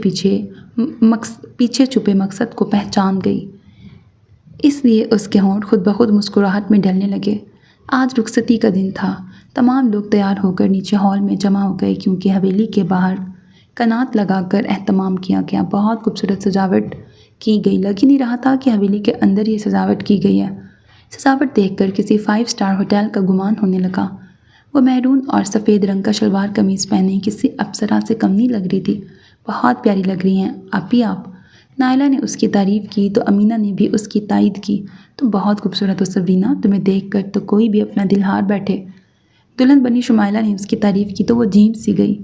چھپے مقصد کو پہچان گئی، اس لیے اس کے ہونٹ خود بخود مسکراہٹ میں ڈھلنے لگے۔ آج رخصتی کا دن تھا۔ تمام لوگ تیار ہو کر نیچے ہال میں جمع ہو گئے کیونکہ حویلی کے باہر کنات لگا کر اہتمام کیا گیا۔ بہت خوبصورت سجاوٹ کی گئی، لگ ہی نہیں رہا تھا کہ حویلی کے اندر یہ سجاوٹ کی گئی ہے۔ سجاوٹ دیکھ کر کسی 5 اسٹار ہوٹل کا گمان ہونے لگا۔ وہ میرون اور سفید رنگ کا شلوار قمیض پہنے کسی اپسرا سے کم نہیں لگ رہی تھی۔ بہت پیاری لگ رہی ہیں آپی آپ۔ نائلہ نے اس کی تعریف کی تو امینہ نے بھی اس کی تائید کی۔ تم بہت خوبصورت ہو سبرینا، تمہیں دیکھ کر تو کوئی بھی اپنا دل ہار بیٹھے۔ دلہن بنی شمائلہ نے اس کی تعریف کی تو وہ جھیم سی گئی۔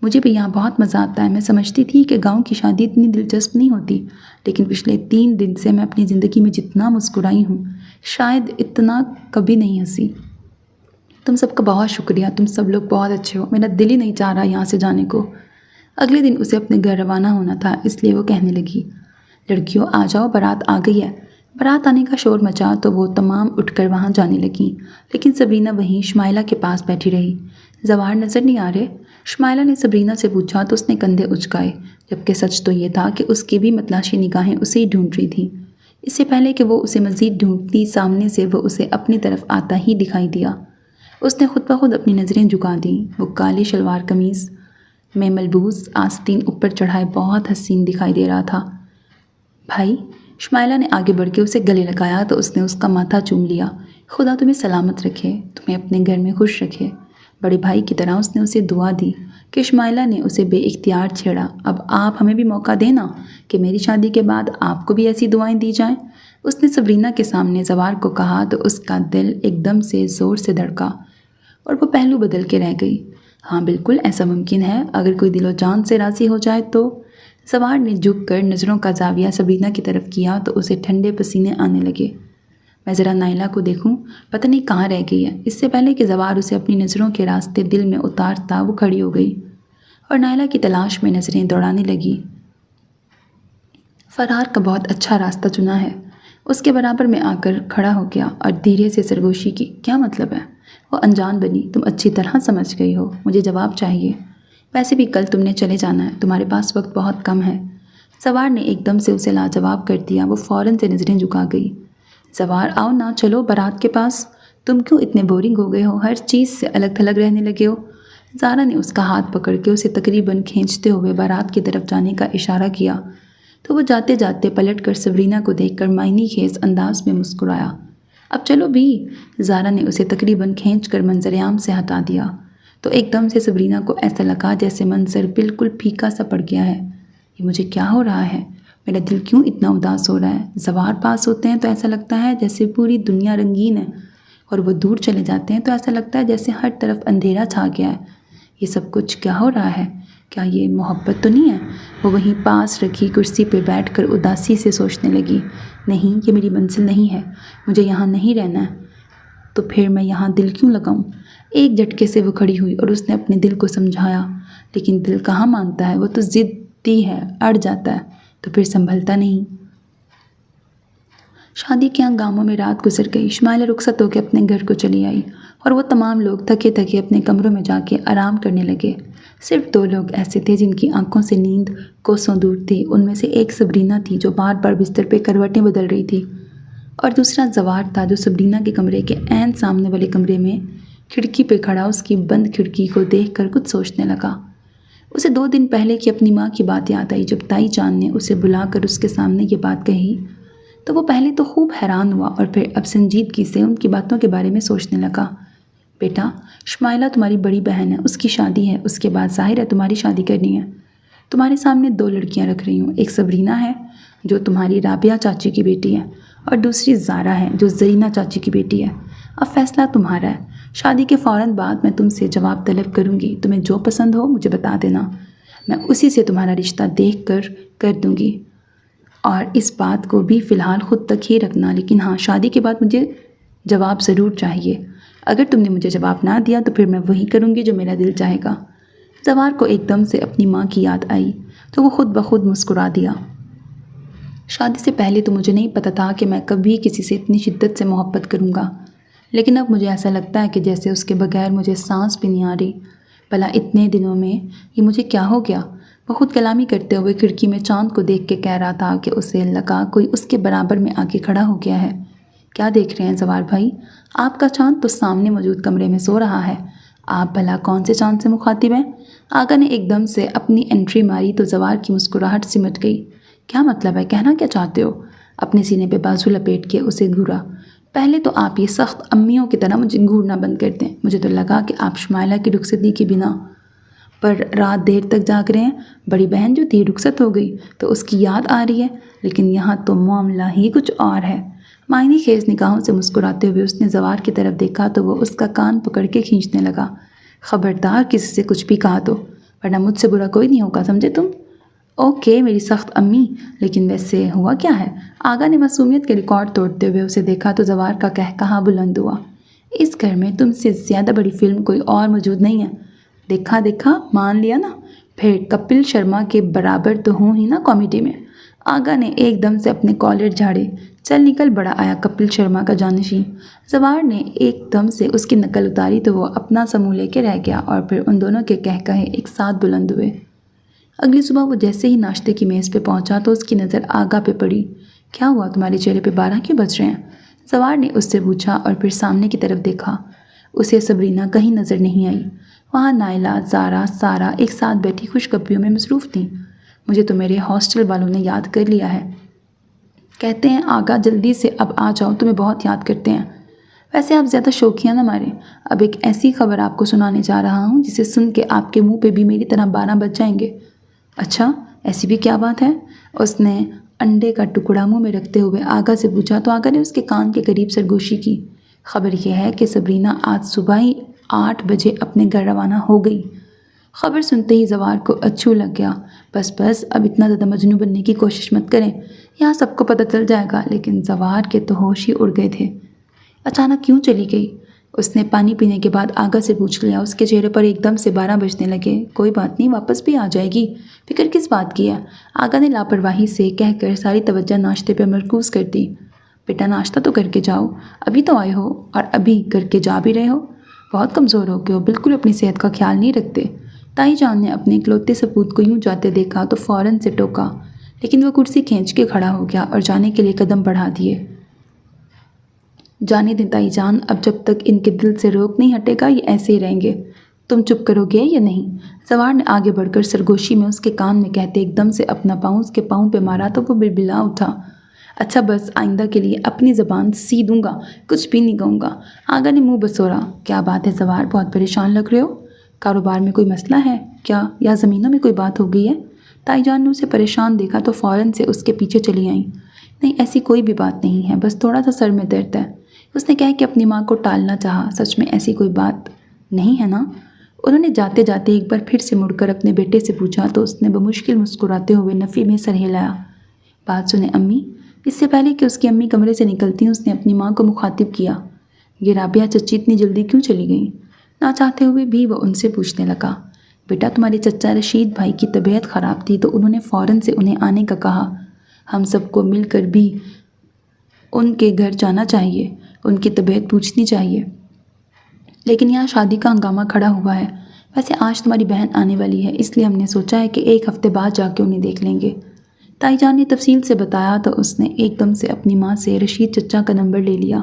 مجھے بھی یہاں بہت مزہ آتا ہے۔ میں سمجھتی تھی کہ گاؤں کی شادی اتنی دلچسپ نہیں ہوتی، لیکن پچھلے 3 دن سے میں اپنی زندگی میں جتنا مسکرائی ہوں شاید اتنا کبھی نہیں ہنسی۔ تم سب کا بہت شکریہ، تم سب لوگ بہت اچھے ہو۔ میرا دل ہی نہیں چاہ رہا یہاں سے جانے کو۔ اگلے دن اسے اپنے گھر روانہ ہونا تھا، اس لیے وہ کہنے لگی، لڑکیوں آ جاؤ، بارات آ گئی ہے۔ بارات آنے کا شور مچا تو وہ تمام اٹھ کر وہاں جانے لگیں، لیکن سبرینا وہیں شمائلہ کے پاس بیٹھی رہی۔ زوار نظر نہیں آ رہے؟ شمائلہ نے سبرینا سے پوچھا تو اس نے کندھے اچکائے، جبکہ سچ تو یہ تھا کہ اس کی بھی متلاشی نگاہیں اسے ہی ڈھونڈ رہی تھیں۔ اس سے پہلے کہ وہ اسے مزید ڈھونڈتی، سامنے سے وہ اسے اپنی طرف آتا ہی دکھائی دیا۔ اس نے خود بخود اپنی نظریں جھکا دیں۔ وہ کالی شلوار قمیص میں ملبوس، آستین اوپر چڑھائے، بہت حسین دکھائی دے رہا تھا۔ بھائی، شمائلہ نے آگے بڑھ کے اسے گلے لگایا تو اس نے اس کا ماتھا چوم لیا۔ خدا تمہیں سلامت رکھے، تمہیں اپنے گھر میں خوش رکھے۔ بڑے بھائی کی طرح اس نے اسے دعا دی کہ شمائلہ نے اسے بے اختیار چھیڑا۔ اب آپ ہمیں بھی موقع دینا کہ میری شادی کے بعد آپ کو بھی ایسی دعائیں دی جائیں۔ اس نے صبرینہ کے سامنے زوار کو کہا تو اس کا دل ایک دم سے زور سے دھڑکا اور وہ پہلو بدل کے رہ گئی۔ ہاں بالکل ایسا ممکن ہے، اگر کوئی دل و جان سے راضی ہو جائے تو۔ زوار نے جھک کر نظروں کا زاویہ صبرینہ کی طرف کیا تو اسے ٹھنڈے پسینے آنے لگے۔ میں ذرا نائلہ کو دیکھوں، پتہ نہیں کہاں رہ گئی ہے۔ اس سے پہلے کہ زوار اسے اپنی نظروں کے راستے دل میں اتارتا، وہ کھڑی ہو گئی اور نائلہ کی تلاش میں نظریں دوڑانے لگی۔ فرار کا بہت اچھا راستہ چنا ہے۔ اس کے برابر میں آ کر کھڑا ہو گیا اور دھیرے سے سرگوشی کی۔ کیا مطلب ہے؟ وہ انجان بنی۔ تم اچھی طرح سمجھ گئی ہو، مجھے جواب چاہیے۔ ویسے بھی کل تم نے چلے جانا ہے، تمہارے پاس وقت بہت کم ہے۔ زوار نے ایک دم سے اسے لاجواب کر دیا۔ وہ فوراً سے نظریں جھکا گئی۔ زوار آؤ نا، چلو بارات کے پاس۔ تم کیوں اتنے بورنگ ہو گئے ہو، ہر چیز سے الگ تھلگ رہنے لگے ہو؟ زارا نے اس کا ہاتھ پکڑ کے اسے تقریباً کھینچتے ہوئے بارات کی طرف جانے کا اشارہ کیا تو وہ جاتے جاتے پلٹ کر صبرینہ کو دیکھ کر معنی خیز انداز میں مسکرایا۔ اب چلو بھی۔ زارا نے اسے تقریباً کھینچ کر منظر عام سے ہٹا دیا تو ایک دم سے صبرینہ کو ایسا لگا جیسے منظر بالکل پھیکا سا پڑ گیا ہے۔ یہ مجھے کیا ہو رہا ہے؟ میرا دل کیوں اتنا اداس ہو رہا ہے؟ زوار پاس ہوتے ہیں تو ایسا لگتا ہے جیسے پوری دنیا رنگین ہے، اور وہ دور چلے جاتے ہیں تو ایسا لگتا ہے جیسے ہر طرف اندھیرا چھا گیا ہے۔ یہ سب کچھ کیا ہو رہا ہے؟ کیا یہ محبت تو نہیں ہے؟ وہ وہیں پاس رکھی کرسی پہ بیٹھ کر اداسی سے سوچنے لگی۔ نہیں، یہ میری منزل نہیں ہے، مجھے یہاں نہیں رہنا ہے، تو پھر میں یہاں دل کیوں لگاؤں؟ ایک جھٹکے سے وہ کھڑی ہوئی اور اس نے اپنے دل کو سمجھایا، لیکن دل کہاں مانتا ہے، وہ تو ضدی ہے، اڑ جاتا ہے تو پھر سنبھلتا نہیں۔ شادی کے ہنگاموں میں رات گزر گئی۔ شمائلہ رخصت ہو کے اپنے گھر کو چلی آئی اور وہ تمام لوگ تھکے تھکے اپنے کمروں میں جا کے آرام کرنے لگے۔ صرف 2 لوگ ایسے تھے جن کی آنکھوں سے نیند کوسوں دور تھی۔ ان میں سے ایک صبرینہ تھی جو بار بار بستر پہ کروٹیں بدل رہی تھی، اور دوسرا زوار تھا جو صبرینہ کے کمرے کے عین سامنے والے کمرے میں کھڑکی پہ کھڑا اس کی بند کھڑکی کو دیکھ کر کچھ سوچنے لگا۔ اسے 2 دن پہلے کی اپنی ماں کی بات یاد آئی۔ جب تائی جان نے اسے بلا کر اس کے سامنے یہ بات کہی تو وہ پہلے تو خوب حیران ہوا اور پھر اب سنجیدگی سے ان کی باتوں کے بارے میں سوچنے لگا۔ بیٹا، شمائلہ تمہاری بڑی بہن ہے، اس کی شادی ہے، اس کے بعد ظاہر ہے تمہاری شادی کرنی ہے۔ تمہارے سامنے 2 لڑکیاں رکھ رہی ہوں، ایک صبرینہ ہے جو تمہاری رابعہ چاچی کی بیٹی ہے، اور دوسری زارا ہے جو زرینہ چاچی کی بیٹی ہے۔ اب فیصلہ تمہارا ہے۔ شادی کے فوراً بعد میں تم سے جواب طلب کروں گی۔ تمہیں جو پسند ہو مجھے بتا دینا، میں اسی سے تمہارا رشتہ دیکھ کر دوں گی، اور اس بات کو بھی فی الحال خود تک ہی رکھنا، لیکن ہاں شادی کے بعد مجھے جواب ضرور چاہیے۔ اگر تم نے مجھے جواب نہ دیا تو پھر میں وہی کروں گی جو میرا دل چاہے گا۔ زوار کو ایک دم سے اپنی ماں کی یاد آئی تو وہ خود بخود مسکرا دیا۔ شادی سے پہلے تو مجھے نہیں پتہ تھا کہ میں کبھی کسی سے اتنی شدت سے محبت کروں گا، لیکن اب مجھے ایسا لگتا ہے کہ جیسے اس کے بغیر مجھے سانس بھی نہیں آ رہی۔ بھلا اتنے دنوں میں یہ مجھے کیا ہو گیا؟ وہ خود کلامی کرتے ہوئے کھڑکی میں چاند کو دیکھ کے کہہ رہا تھا کہ اسے لگا کوئی اس کے برابر میں آ کے کھڑا ہو گیا ہے۔ کیا دیکھ رہے ہیں زوار بھائی؟ آپ کا چاند تو سامنے موجود کمرے میں سو رہا ہے۔ آپ بھلا کون سے چاند سے مخاطب ہیں؟ آغا نے ایک دم سے اپنی انٹری ماری تو زوار کی مسکراہٹ سمٹ گئی۔ کیا مطلب ہے؟ کہنا کیا چاہتے ہو؟ اپنے سینے پہ بازو لپیٹ کے اسے گھورا۔ پہلے تو آپ یہ سخت امیوں کی طرح مجھے گھورنا بند کر دیں۔ مجھے تو لگا کہ آپ شمائلہ کی رخصتی کی بنا پر رات دیر تک جاگ رہے ہیں۔ بڑی بہن جو تھی رخصت ہو گئی تو اس کی یاد آ رہی ہے، لیکن یہاں تو معاملہ ہی کچھ اور ہے۔ معنی خیز نگاہوں سے مسکراتے ہوئے اس نے زوار کی طرف دیکھا تو وہ اس کا کان پکڑ کے کھینچنے لگا۔ خبردار کسی سے کچھ بھی کہا تو، ورنہ مجھ سے برا کوئی نہیں ہوگا، سمجھے تم؟ اوکے میری سخت امی، لیکن ویسے ہوا کیا ہے؟ آغا نے معصومیت کے ریکارڈ توڑتے ہوئے اسے دیکھا تو زوار کا کہا بلند ہوا۔ اس گھر میں تم سے زیادہ بڑی فلم کوئی اور موجود نہیں ہے۔ دیکھا دیکھا، مان لیا نا؟ پھر کپل شرما کے برابر تو ہوں ہی نا کامیڈی میں۔ آغا نے ایک دم سے اپنے کالر جھاڑے۔ چل نکل بڑا آیا کپل شرما کا جانشین۔ زوار نے ایک دم سے اس کی نقل اتاری تو وہ اپنا سا منہ لے کے رہ گیا اور پھر ان دونوں کے کہے ایک ساتھ بلند ہوئے۔ اگلی صبح وہ جیسے ہی ناشتے کی میز پہ پہنچا تو اس کی نظر آغا پہ پڑی۔ کیا ہوا، تمہارے چہرے پہ 12 کیوں بج رہے ہیں؟ زوار نے اس سے پوچھا اور پھر سامنے کی طرف دیکھا۔ اسے سبرینا کہیں نظر نہیں آئی۔ وہاں نائلہ، زارا، سارا ایک ساتھ بیٹھی خوشخبریوں میں مصروف تھیں۔ مجھے تو میرے ہاسٹل والوں نے یاد کر لیا ہے، کہتے ہیں آگا جلدی سے اب آ جاؤ، تمہیں بہت یاد کرتے ہیں۔ ویسے آپ زیادہ شوقیاں نہ ماریں، اب ایک ایسی خبر آپ کو سنانے جا رہا ہوں جسے سن کے آپ کے منہ پہ بھی میری طرح 12 بج جائیں گے۔ اچھا، ایسی بھی کیا بات ہے؟ اس نے انڈے کا ٹکڑا منہ میں رکھتے ہوئے آغا سے پوچھا تو آغا نے اس کے کان کے قریب سرگوشی کی۔ خبر یہ ہے کہ سبرینا آج صبح ہی 8 بجے اپنے گھر روانہ ہو گئی۔ خبر سنتے ہی زوار کو اچھو لگ گیا۔ بس اب اتنا زیادہ مجنون بننے کی کوشش مت کریں، یہاں سب کو پتہ چل جائے گا۔ لیکن زوار کے تو ہوش ہی اڑ گئے تھے۔ اچانک کیوں چلی گئی؟ اس نے پانی پینے کے بعد آغا سے پوچھ لیا۔ اس کے چہرے پر ایک دم سے 12 بجنے لگے۔ کوئی بات نہیں، واپس بھی آ جائے گی، فکر کس بات کی ہے؟ آغا نے لاپرواہی سے کہہ کر ساری توجہ ناشتے پہ مرکوز کر دی۔ بیٹا ناشتہ تو کر کے جاؤ، ابھی تو آئے ہو اور ابھی کر کے جا بھی رہے ہو؟ بہت کمزور ہو گئے ہو، بالکل اپنی صحت کا خیال نہیں رکھتے۔ تائی جان نے اپنے اکلوتے سپوت کو یوں جاتے دیکھا تو فوراً سے ٹوکا، لیکن وہ کرسی کھینچ کے کھڑا ہو گیا اور جانے کے لیے قدم بڑھا دیے۔ جانے دیں تائی جان، اب جب تک ان کے دل سے روک نہیں ہٹے گا یہ ایسے ہی رہیں گے۔ تم چپ کرو گے یا نہیں؟ زوار نے آگے بڑھ کر سرگوشی میں اس کے کان میں کہتے ایک دم سے اپنا پاؤں اس کے پاؤں پہ مارا تو وہ بلبلا اٹھا۔ اچھا بس آئندہ کے لیے اپنی زبان سی دوں گا، کچھ بھی نہیں کہوں گا۔ آغا نے منہ بسورا۔ کیا بات ہے زوار، بہت پریشان لگ رہے ہو؟ کاروبار میں کوئی مسئلہ ہے کیا، یا زمینوں میں کوئی بات ہو گئی ہے؟ تائی جان نے اسے پریشان دیکھا تو فوراً سے اس کے پیچھے چلی آئیں۔ نہیں ایسی کوئی بھی بات نہیں ہے، بس تھوڑا سا سر میں درد ہے، اس نے کہہ کے اپنی ماں کو ٹالنا چاہا۔ سچ میں ایسی کوئی بات نہیں ہے نا؟ انہوں نے جاتے جاتے ایک بار پھر سے مڑ کر اپنے بیٹے سے پوچھا تو اس نے بمشکل مسکراتے ہوئے نفی میں سر ہلایا۔ بات سنیں امی۔ اس سے پہلے کہ اس کی امی کمرے سے نکلتی اس نے اپنی ماں کو مخاطب کیا۔ یہ رابعہ چچی اتنی جلدی کیوں چلی گئیں؟ نہ چاہتے ہوئے بھی وہ ان سے پوچھنے لگا۔ بیٹا تمہارے چچا رشید بھائی کی طبیعت خراب تھی تو انہوں نے فوراً سے انہیں آنے کا کہا۔ ہم سب کو مل کر بھی ان کے گھر جانا چاہیے، ان کی طبیعت پوچھنی چاہیے، لیکن یہاں شادی کا ہنگامہ کھڑا ہوا ہے۔ ویسے آج تمہاری بہن آنے والی ہے، اس لیے ہم نے سوچا ہے کہ ایک ہفتے بعد جا کے انہیں دیکھ لیں گے۔ تائی جان نے تفصیل سے بتایا تو اس نے ایک دم سے اپنی ماں سے رشید چچا کا نمبر لے لیا۔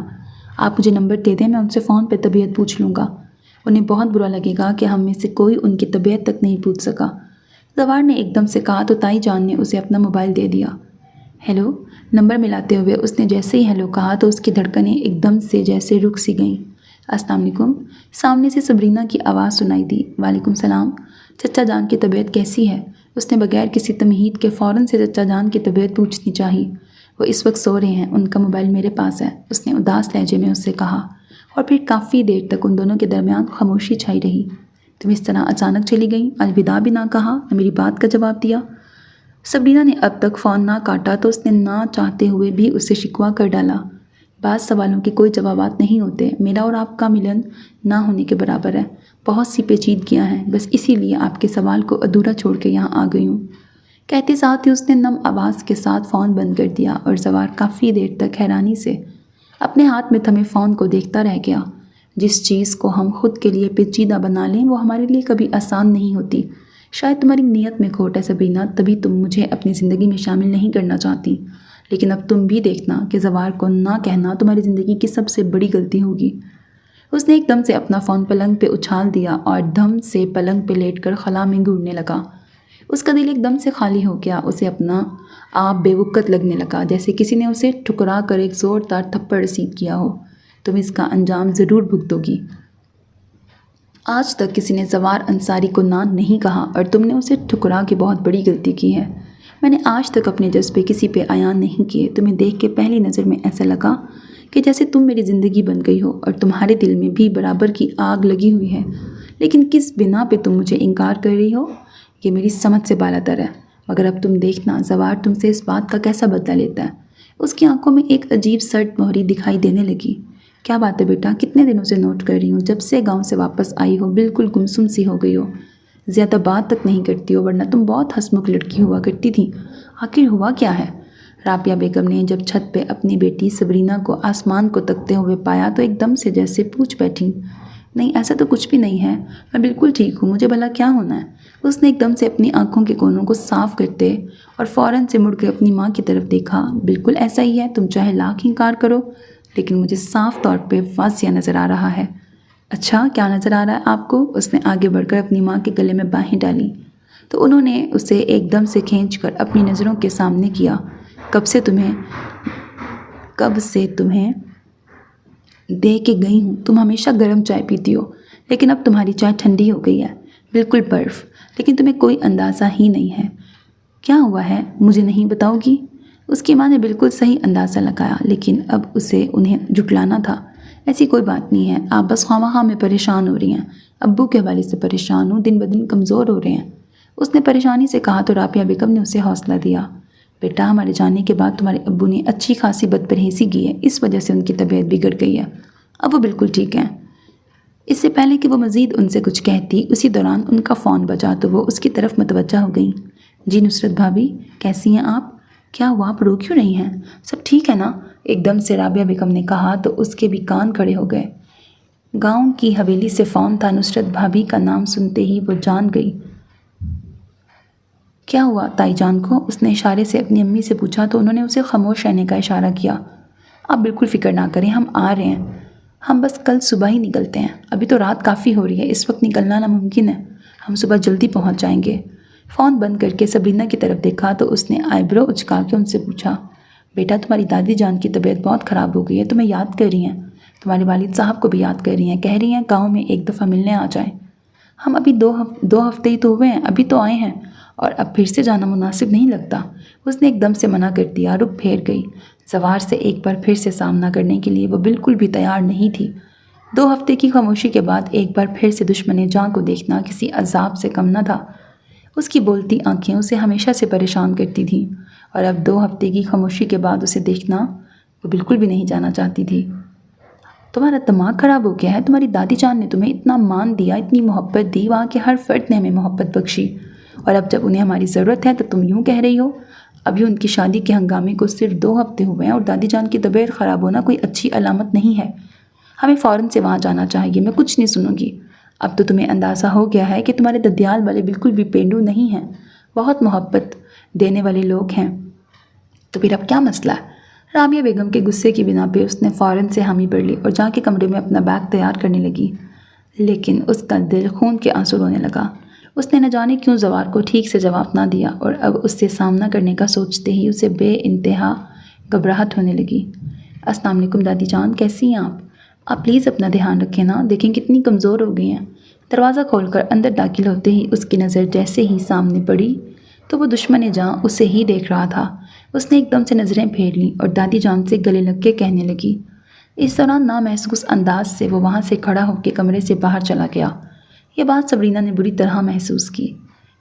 آپ مجھے نمبر دے دیں، میں ان سے فون پہ طبیعت پوچھ لوں گا، انہیں بہت برا لگے گا کہ ہم میں سے کوئی ان کی طبیعت تک نہیں پوچھ سکا۔ زوار نے ایک دم سے کہا تو تائی جان نے اسے اپنا موبائل دے دیا۔ ہیلو، نمبر ملاتے ہوئے اس نے جیسے ہی ہیلو کہا تو اس کی دھڑکنیں ایک دم سے جیسے رک سی گئیں۔ السلام علیکم، سامنے سے سبرینا کی آواز سنائی دی۔ وعلیکم السلام، چچا جان کی طبیعت کیسی ہے؟ اس نے بغیر کسی تمہید کے فوراً سے چچا جان کی طبیعت پوچھنی چاہی۔ وہ اس وقت سو رہے ہیں، ان کا موبائل میرے پاس ہے، اس نے اداس لہجے میں اس سے کہا، اور پھر کافی دیر تک ان دونوں کے درمیان خاموشی چھائی رہی۔ تم اس طرح اچانک چلی گئیں، الوداع بھی نہ کہا، نہ میری بات کا جواب دیا۔ سبرینا نے اب تک فون نہ کاٹا تو اس نے نہ چاہتے ہوئے بھی اسے شکوہ کر ڈالا۔ بعض سوالوں کے کوئی جوابات نہیں ہوتے، میرا اور آپ کا ملن نہ ہونے کے برابر ہے، بہت سی پیچیدگیاں ہیں، بس اسی لیے آپ کے سوال کو ادھورا چھوڑ کے یہاں آ گئی ہوں۔ کہتے ساتھ ہی اس نے نم آواز کے ساتھ فون بند کر دیا اور زوار کافی دیر تک حیرانی سے اپنے ہاتھ میں تھمے فون کو دیکھتا رہ گیا۔ جس چیز کو ہم خود کے لیے پیچیدہ بنا لیں وہ ہمارے لیے کبھی آسان نہیں ہوتی۔ شاید تمہاری نیت میں کھوٹ ہے سبرینا، تبھی تم مجھے اپنی زندگی میں شامل نہیں کرنا چاہتی، لیکن اب تم بھی دیکھنا کہ زوار کو نہ کہنا تمہاری زندگی کی سب سے بڑی غلطی ہوگی۔ اس نے ایک دم سے اپنا فون پلنگ پہ اچھال دیا اور دم سے پلنگ پہ لیٹ کر خلا میں گھورنے لگا۔ اس کا دل ایک دم سے خالی ہو گیا، اسے اپنا آپ بے وقت لگنے لگا، جیسے کسی نے اسے ٹھکرا کر ایک زوردار تھپڑ رسید کیا ہو۔ تم اس کا انجام ضرور بھگتو گی۔ آج تک کسی نے زوار انصاری کو نہ نہیں کہا اور تم نے اسے ٹھکرا کے بہت بڑی غلطی کی ہے۔ میں نے آج تک اپنے جذبے کسی پہ عیان نہیں کیے، تمہیں دیکھ کے پہلی نظر میں ایسا لگا کہ جیسے تم میری زندگی بن گئی ہو اور تمہارے دل میں بھی برابر کی آگ لگی ہوئی ہے، لیکن کس بنا پہ تم مجھے انکار کر رہی ہو یہ میری سمجھ سے بالا تر ہے، مگر اب تم دیکھنا زوار تم سے اس بات کا کیسا بدلہ لیتا ہے۔ اس کی آنکھوں میں ایک عجیب سرد مہری دکھائی دینے لگی۔ کیا بات ہے بیٹا، کتنے دنوں سے نوٹ کر رہی ہوں، جب سے گاؤں سے واپس آئی ہو بالکل گمسم سی ہو گئی ہو، زیادہ بات تک نہیں کرتی ہو، ورنہ تم بہت ہنسمکھ لڑکی ہوا کرتی تھی، آخر ہوا کیا ہے؟ رابعہ بیگم نے جب چھت پہ اپنی بیٹی سبرینا کو آسمان کو تکتے ہوئے پایا تو ایک دم سے جیسے پوچھ بیٹھی، نہیں ایسا تو کچھ بھی نہیں ہے، میں بالکل ٹھیک ہوں، مجھے بھلا کیا ہونا ہے؟ اس نے ایک دم سے اپنی آنکھوں کے کونوں کو صاف کرتے اور فوراً سے مڑ کے اپنی ماں کی طرف دیکھا۔ بالکل ایسا ہی ہے، تم چاہے لاکھ انکار کرو لیکن مجھے صاف طور پہ واضح نظر آ رہا ہے۔ اچھا کیا نظر آ رہا ہے آپ کو؟ اس نے آگے بڑھ کر اپنی ماں کے گلے میں باہیں ڈالی تو انہوں نے اسے ایک دم سے کھینچ کر اپنی نظروں کے سامنے کیا۔ کب سے تمہیں دے کے گئی ہوں، تم ہمیشہ گرم چائے پیتی ہو لیکن اب تمہاری چائے ٹھنڈی ہو گئی ہے، بالکل برف، لیکن تمہیں کوئی اندازہ ہی نہیں ہے کیا ہوا ہے، مجھے نہیں بتاؤ گی؟ اس کی ماں نے بالکل صحیح اندازہ لگایا لیکن اب اسے انہیں جھٹلانا تھا۔ ایسی کوئی بات نہیں ہے، آپ بس خواہ میں پریشان ہو رہی ہیں، ابو کے حوالے سے پریشان ہوں، دن بدن کمزور ہو رہے ہیں۔ اس نے پریشانی سے کہا تو رابعہ بیگم نے اسے حوصلہ دیا۔ بیٹا ہمارے جانے کے بعد تمہارے ابو نے اچھی خاصی بد پرہیزی کی ہے، اس وجہ سے ان کی طبیعت بگڑ گئی ہے، اب وہ بالکل ٹھیک ہیں۔ اس سے پہلے کہ وہ مزید ان سے کچھ کہتی اسی دوران ان کا فون بجا تو وہ اس کی طرف متوجہ ہو گئیں۔ جی نصرت بھابی کیسی ہیں آپ؟ کیا ہوا، آپ رو کیوں رہی ہیں؟ سب ٹھیک ہے نا؟ ایک دم سے رابعہ بیگم نے کہا تو اس کے بھی کان کھڑے ہو گئے۔ گاؤں کی حویلی سے فون تھا، نصرت بھابی کا نام سنتے ہی وہ جان گئی۔ کیا ہوا تائی جان کو؟ اس نے اشارے سے اپنی امی سے پوچھا تو انہوں نے اسے خاموش رہنے کا اشارہ کیا۔ آپ بالکل فکر نہ کریں، ہم آ رہے ہیں، ہم بس کل صبح ہی نکلتے ہیں، ابھی تو رات کافی ہو رہی ہے، اس وقت نکلنا ناممکن ہے، ہم صبح جلدی پہنچ جائیں گے۔ فون بند کر کے سبرینا کی طرف دیکھا تو اس نے آئی برو اچکا کے ان سے پوچھا، بیٹا تمہاری دادی جان کی طبیعت بہت خراب ہو گئی ہے، تمہیں یاد کر رہی ہیں، تمہارے والد صاحب کو بھی یاد کر رہی ہیں، کہہ رہی ہیں گاؤں میں ایک دفعہ ملنے آ جائیں۔ ہم ابھی دو ہفتے ہی تو ہوئے ہیں، ابھی تو آئے ہیں اور اب پھر سے جانا مناسب نہیں لگتا۔ اس نے ایک دم سے منع کر دیا، رخ پھیر گئی۔ زوار سے ایک بار پھر سے سامنا کرنے کے لیے وہ بالکل بھی تیار نہیں تھی۔ 2 ہفتے کی خاموشی کے بعد ایک بار پھر سے دشمن جاں کو دیکھنا کسی عذاب سے کم نہ تھا۔ اس کی بولتی آنکھیں اسے ہمیشہ سے پریشان کرتی تھیں اور اب 2 ہفتے کی خاموشی کے بعد اسے دیکھنا وہ بالکل بھی نہیں جانا چاہتی تھی۔ تمہارا دماغ خراب ہو گیا ہے، تمہاری دادی جان نے تمہیں اتنا مان دیا، اتنی محبت دی، وہاں کے ہر فرد نے ہمیں محبت بخشی، اور اب جب انہیں ہماری ضرورت ہے تو تم یوں کہہ رہی ہو؟ ابھی ان کی شادی کے ہنگامے کو صرف 2 ہفتے ہوئے ہیں اور دادی جان کی طبیعت خراب ہونا کوئی اچھی علامت نہیں ہے۔ ہمیں فوراً سے وہاں جانا چاہیے، میں کچھ نہیں سنوں گی۔ اب تو تمہیں اندازہ ہو گیا ہے کہ تمہارے ددیال والے بالکل بھی پینڈو نہیں ہیں، بہت محبت دینے والے لوگ ہیں، تو پھر اب کیا مسئلہ ہے؟ رابعہ بیگم کے غصے کی بنا پہ اس نے فوراً سے حامی بھر لی اور جا کے کمرے میں اپنا بیگ تیار کرنے لگی، لیکن اس کا دل خون کے آنسو رونے لگا۔ اس نے نہ جانے کیوں زوار کو ٹھیک سے جواب نہ دیا اور اب اس سے سامنا کرنے کا سوچتے ہی اسے بے انتہا گھبراہٹ ہونے لگی۔ السلام علیکم دادی جان، کیسی ہیں آپ پلیز اپنا دھیان رکھیں نا، دیکھیں کتنی کمزور ہو گئی ہیں۔ دروازہ کھول کر اندر داخل ہوتے ہی اس کی نظر جیسے ہی سامنے پڑی تو وہ دشمن جاں اسے ہی دیکھ رہا تھا۔ اس نے ایک دم سے نظریں پھیر لیں اور دادی جان سے گلے لگ کے کہنے لگی۔ اس دوران نامحسوس انداز سے وہ وہاں سے کھڑا ہو کے کمرے سے باہر چلا گیا۔ یہ بات سبرینا نے بری طرح محسوس کی۔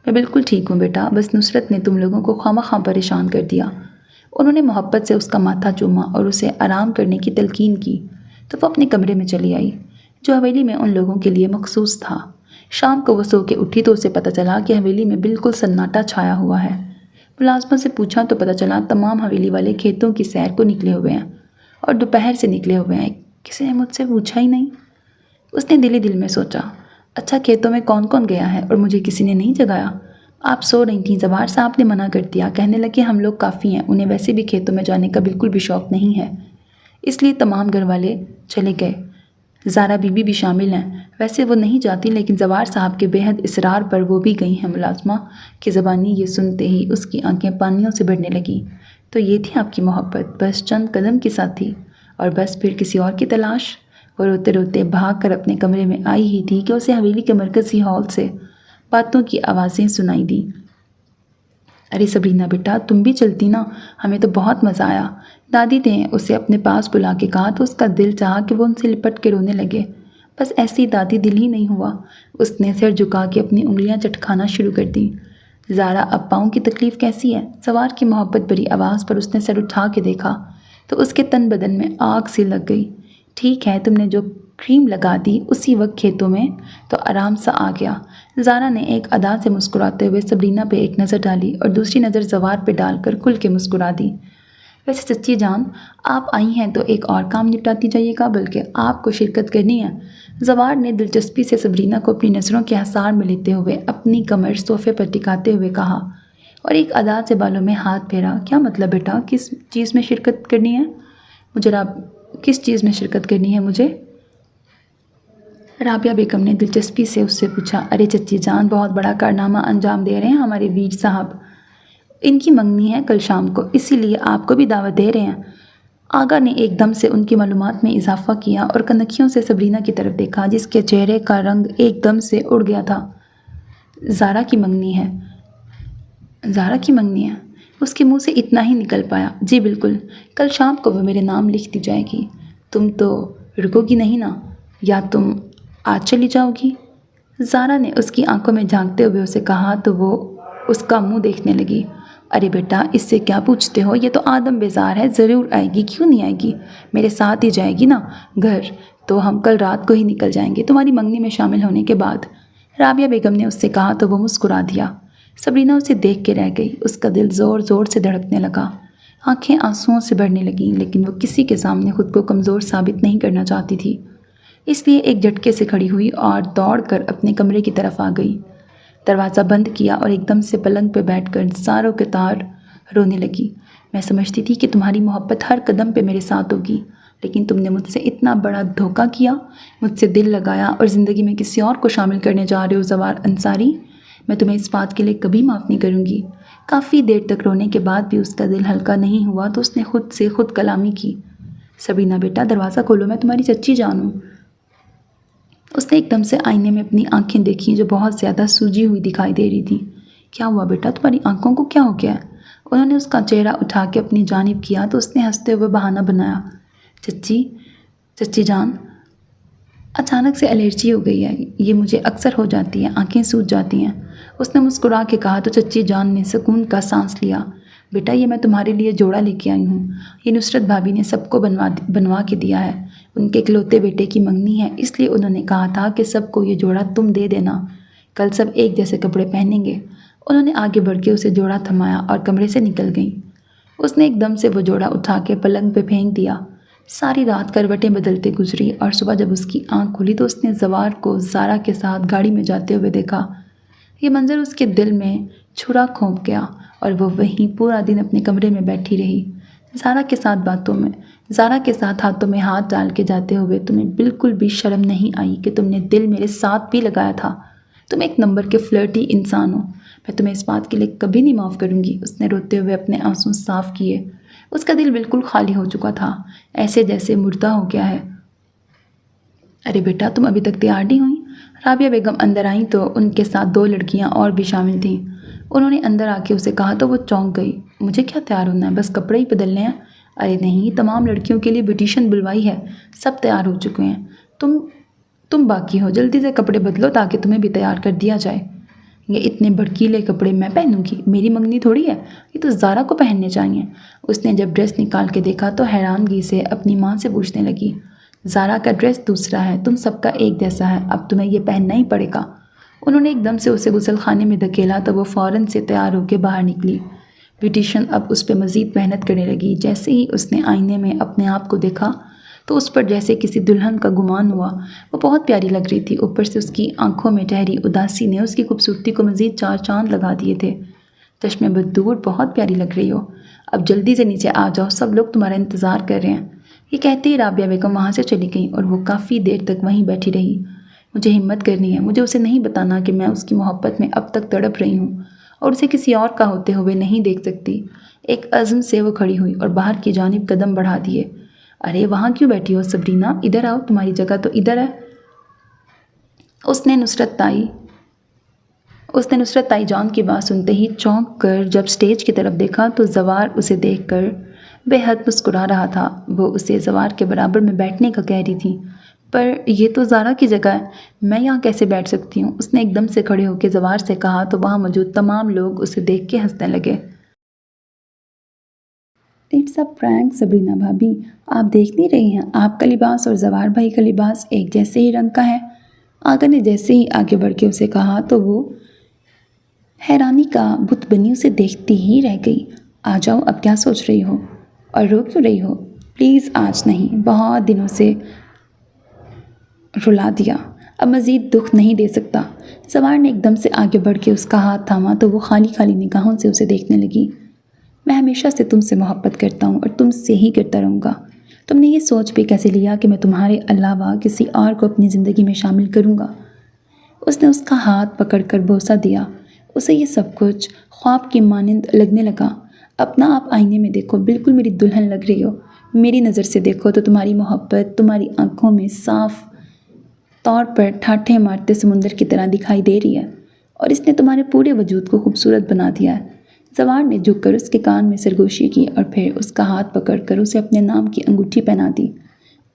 میں بالکل ٹھیک ہوں بیٹا، بس نصرت نے تم لوگوں کو خواہ پریشان کر دیا۔ انہوں نے محبت سے اس کا ماتھا چوما اور اسے آرام کرنے کی تلقین کی تو وہ اپنے کمرے میں چلی آئی جو حویلی میں ان لوگوں کے لیے مخصوص تھا۔ شام کو وہ سو کے اٹھی تو اسے پتہ چلا کہ حویلی میں بالکل سناٹا چھایا ہوا ہے۔ ملازمہ سے پوچھا تو پتہ چلا تمام حویلی والے کھیتوں کی سیر کو نکلے ہوئے ہیں اور دوپہر سے نکلے ہوئے ہیں، کسی نے مجھ سے پوچھا ہی نہیں۔ اس نے دل میں سوچا، اچھا کھیتوں میں کون کون گیا ہے اور مجھے کسی نے نہیں جگایا؟ آپ سو رہی تھیں، زوار صاحب نے منع کر دیا، کہنے لگے ہم لوگ کافی ہیں، انہیں ویسے بھی کھیتوں میں جانے کا بالکل بھی شوق نہیں ہے، اس لیے تمام گھر والے چلے گئے، زارا بی بی بھی شامل ہیں۔ ویسے وہ نہیں جاتی لیکن زوار صاحب کے بے حد اصرار پر وہ بھی گئی ہیں۔ ملازمہ کی زبانی یہ سنتے ہی اس کی آنکھیں پانیوں سے بھرنے لگیں۔ تو یہ تھی آپ کی محبت، بس چند قدم کی ساتھ تھی اور بس پھر کسی اور کی تلاش؟ وہ روتے روتے بھاگ کر اپنے کمرے میں آئی ہی تھی کہ اسے حویلی کے مرکزی ہال سے باتوں کی آوازیں سنائی دیں۔ ارے سبرینا بیٹا تم بھی چلتی نا، ہمیں تو بہت مزہ آیا، دادی نے اسے اپنے پاس بلا کے کہا تو اس کا دل چاہا کہ وہ ان سے لپٹ کے رونے لگے، بس ایسی دادی دل ہی نہیں ہوا۔ اس نے سر جھکا کے اپنی انگلیاں چٹکھانا شروع کر دیں۔ زارا اب پاؤں کی تکلیف کیسی ہے؟ سوار کی محبت بھری آواز پر اس نے سر اٹھا کے دیکھا تو اس کے تن بدن میں آگ سی لگ گئی۔ ٹھیک ہے، تم نے جو کریم لگا دی اسی وقت کھیتوں میں تو آرام سا آ گیا۔ زارا نے ایک ادا سے مسکراتے ہوئے سبرینا پہ ایک نظر ڈالی اور دوسری نظر زوار پہ ڈال کر کھل کے مسکرا دی۔ ویسے چچی جان، آپ آئی ہیں تو ایک اور کام نپٹاتی جائیے گا، بلکہ آپ کو شرکت کرنی ہے۔ زوار نے دلچسپی سے سبرینا کو اپنی نظروں کے حصار میں لیتے ہوئے اپنی کمر صوفے پر ٹکاتے ہوئے کہا اور ایک ادا سے بالوں میں ہاتھ پھیرا۔ کیا مطلب بیٹا؟ کس چیز میں شرکت کرنی ہے مجھے؟ کس چیز میں شرکت کرنی ہے مجھے؟ رابعہ بیگم نے دلچسپی سے اس سے پوچھا۔ ارے چچی جان، بہت بڑا کارنامہ انجام دے رہے ہیں ہمارے ویر صاحب۔ ان کی منگنی ہے کل شام کو، اسی لیے آپ کو بھی دعوت دے رہے ہیں۔ آغا نے ایک دم سے ان کی معلومات میں اضافہ کیا اور کنکھیوں سے سبرینا کی طرف دیکھا، جس کے چہرے کا رنگ ایک دم سے اڑ گیا تھا۔ زارا کی منگنی ہے؟ زارا کی منگنی ہے؟ اس کے منہ سے اتنا ہی نکل پایا۔ جی بالکل، کل شام کو وہ میرے نام لکھ دی جائے گی۔ تم تو رکو گی نہیں نا؟ یا تم آج چلی جاؤ گی؟ زارا نے اس کی آنکھوں میں جھانکتے ہوئے اسے کہا تو وہ اس کا منہ دیکھنے لگی۔ ارے بیٹا، اس سے کیا پوچھتے ہو؟ یہ تو آدم بیزار ہے، ضرور آئے گی، کیوں نہیں آئے گی؟ میرے ساتھ ہی جائے گی نا گھر، تو ہم کل رات کو ہی نکل جائیں گے تمہاری منگنی میں شامل ہونے کے بعد۔ رابعہ بیگم نے اس سے کہا تو وہ مسکرا دیا۔ سبرینا اسے دیکھ کے رہ گئی۔ اس کا دل زور زور سے دھڑکنے لگا، آنکھیں آنسوؤں سے بھرنے لگیں، لیکن وہ کسی کے سامنے خود کو کمزور ثابت نہیں کرنا چاہتی تھی، اس لیے ایک جھٹکے سے کھڑی ہوئی اور دوڑ کر اپنے کمرے کی طرف آ گئی۔ دروازہ بند کیا اور ایک دم سے پلنگ پہ بیٹھ کر زاروں کے تار رونے لگی۔ میں سمجھتی تھی کہ تمہاری محبت ہر قدم پہ میرے ساتھ ہوگی، لیکن تم نے مجھ سے اتنا بڑا دھوکہ کیا، مجھ سے دل لگایا اور زندگی میں کسی اور کو شامل کرنے جا رہے ہو زوار انصاری۔ میں تمہیں اس بات کے لیے کبھی معاف نہیں کروں گی۔ کافی دیر تک رونے کے بعد بھی اس کا دل ہلکا نہیں ہوا تو اس نے خود سے خود کلامی کی۔ سبرینا بیٹا، دروازہ کھولو، میں تمہاری چچی جان ہوں۔ اس نے ایک دم سے آئینے میں اپنی آنکھیں دیکھیں جو بہت زیادہ سوجی ہوئی دکھائی دے رہی تھی۔ کیا ہوا بیٹا، تمہاری آنکھوں کو کیا ہو گیا ہے؟ انہوں نے اس کا چہرہ اٹھا کے اپنی جانب کیا تو اس نے ہنستے ہوئے بہانہ بنایا۔ چچی جان، اچانک سے الرجی ہو گئی ہے، یہ مجھے اکثر ہو جاتی ہے، آنکھیں سوج جاتی ہیں، اس نے مسکرا کے کہا تو چچی جان نے سکون کا سانس لیا۔ بیٹا، یہ میں تمہارے لیے جوڑا لے کے آئی ہوں، یہ نصرت بھابی نے سب کو بنوا کے دیا ہے، ان کے اکلوتے بیٹے کی منگنی ہے، اس لیے انہوں نے کہا تھا کہ سب کو یہ جوڑا تم دے دینا، کل سب ایک جیسے کپڑے پہنیں گے۔ انہوں نے آگے بڑھ کے اسے جوڑا تھمایا اور کمرے سے نکل گئیں۔ اس نے ایک دم سے وہ جوڑا اٹھا کے پلنگ پہ پھینک دیا۔ ساری رات کروٹیں بدلتے گزری اور صبح جب اس کی آنکھ کھلی تو اس نے زوار کو زارا کے ساتھ گاڑی میں جاتے ہوئے دیکھا۔ یہ منظر اس کے دل میں چھرا کھونپ گیا اور وہ وہیں پورا دن اپنے کمرے میں بیٹھی رہی، زارا کے ساتھ ہاتھوں میں ہاتھ ڈال کے جاتے ہوئے۔ تمہیں بالکل بھی شرم نہیں آئی کہ تم نے دل میرے ساتھ بھی لگایا تھا؟ تم ایک نمبر کے فلرٹی انسان ہو، میں تمہیں اس بات کے لیے کبھی نہیں معاف کروں گی۔ اس نے روتے ہوئے اپنے آنسو صاف کیے۔ اس کا دل بالکل خالی ہو چکا تھا، ایسے جیسے مردہ ہو گیا ہے۔ ارے بیٹا، تم ابھی تک تیار نہیں ہوئی؟ رابعہ بیگم اندر آئیں تو ان کے ساتھ 2 لڑکیاں اور بھی شامل تھیں۔ انہوں نے اندر آ کے اسے کہا تو وہ چونک گئی۔ مجھے کیا تیار ہونا ہے، بس کپڑے ہی بدلنے ہیں؟ ارے نہیں، تمام لڑکیوں کے لیے بیوٹیشین بلوائی ہے، سب تیار ہو چکے ہیں، تم باقی ہو، جلدی سے کپڑے بدلو تاکہ تمہیں بھی تیار کر دیا جائے۔ یہ اتنے بھڑکیلے کپڑے میں پہنوں گی؟ میری منگنی تھوڑی ہے، یہ تو زارا کو پہننے چاہیے۔ اس نے جب ڈریس نکال کے دیکھا تو حیرانگی سے اپنی ماں سے پوچھنے لگی، زارا کا ڈریس دوسرا ہے، تم سب کا ایک جیسا ہے، اب تمہیں یہ پہننا ہی پڑے گا۔ انہوں نے ایک دم سے اسے غسل خانے میں دھکیلا تو وہ فوراً سے تیار ہو کے باہر نکلی۔ بیوٹیشین اب اس پہ مزید محنت کرنے لگی۔ جیسے ہی اس نے آئینے میں اپنے آپ کو دیکھا تو اس پر جیسے کسی دلہن کا گمان ہوا۔ وہ بہت پیاری لگ رہی تھی، اوپر سے اس کی آنکھوں میں ٹھہری اداسی نے اس کی خوبصورتی کو مزید 4 چاند لگا دیے تھے۔ چشمے بد دور، بہت پیاری لگ رہی ہو، اب جلدی سے نیچے آ جاؤ، سب لوگ تمہارا انتظار کر رہے ہیں۔ یہ کہتے ہی رابعہ بیگم وہاں سے چلی گئیں اور وہ کافی دیر تک وہیں بیٹھی رہی۔ مجھے ہمت کرنی ہے، مجھے اسے نہیں بتانا کہ میں اس کی محبت میں اب تک تڑپ رہی ہوں اور اسے کسی اور کا ہوتے ہوئے نہیں دیکھ سکتی۔ ایک عزم سے وہ کھڑی ہوئی اور باہر کی جانب قدم بڑھا دیے۔ ارے وہاں کیوں بیٹھی ہو سبرینا، ادھر آؤ، تمہاری جگہ تو ادھر ہے۔ اس نے نصرت تائی جان کی بات سنتے ہی چونک کر جب سٹیج کی طرف دیکھا تو زوار اسے دیکھ کر بے حد مسکرا رہا تھا۔ وہ اسے زوار کے برابر میں بیٹھنے کا کہہ رہی تھی، پر یہ تو زارا کی جگہ ہے، میں یہاں کیسے بیٹھ سکتی ہوں؟ اس نے ایک دم سے کھڑے ہو کے زوار سے کہا تو وہاں موجود تمام لوگ اسے دیکھ کے ہنسنے لگے۔ اٹس اے پرینک سبرینا بھابی، آپ دیکھ نہیں رہی ہیں آپ کا لباس اور زوار بھائی کا لباس ایک جیسے ہی رنگ کا ہے؟ آغا نے جیسے ہی آگے بڑھ کے اسے کہا تو وہ حیرانی کا بت بنی اسے دیکھتی ہی رہ گئی۔ آ جاؤ، اب کیا سوچ رہی ہو؟ اور رو کیوں رہی ہو؟ پلیز آج نہیں، بہت دنوں سے رلا دیا، اب مزید دکھ نہیں دے سکتا۔ زوار نے ایک دم سے آگے بڑھ کے اس کا ہاتھ تھاما تو وہ خالی خالی نگاہوں سے اسے دیکھنے لگی۔ میں ہمیشہ سے تم سے محبت کرتا ہوں اور تم سے ہی کرتا رہوں گا۔ تم نے یہ سوچ بھی کیسے لیا کہ میں تمہارے علاوہ کسی اور کو اپنی زندگی میں شامل کروں گا؟ اس نے اس کا ہاتھ پکڑ کر بوسہ دیا۔ اسے یہ سب کچھ خواب کی مانند لگنے لگا۔ اپنا آپ آئینے میں دیکھو، بالکل میری دلہن لگ رہی ہو۔ میری نظر سے دیکھو تو تمہاری محبت تمہاری آنکھوں میں صاف طور پر ٹھاٹھے مارتے سمندر کی طرح دکھائی دے رہی ہے، اور اس نے تمہارے پورے وجود کو خوبصورت بنا دیا ہے۔ زوار نے جھک کر اس کے کان میں سرگوشی کی اور پھر اس کا ہاتھ پکڑ کر اسے اپنے نام کی انگوٹھی پہنا دی۔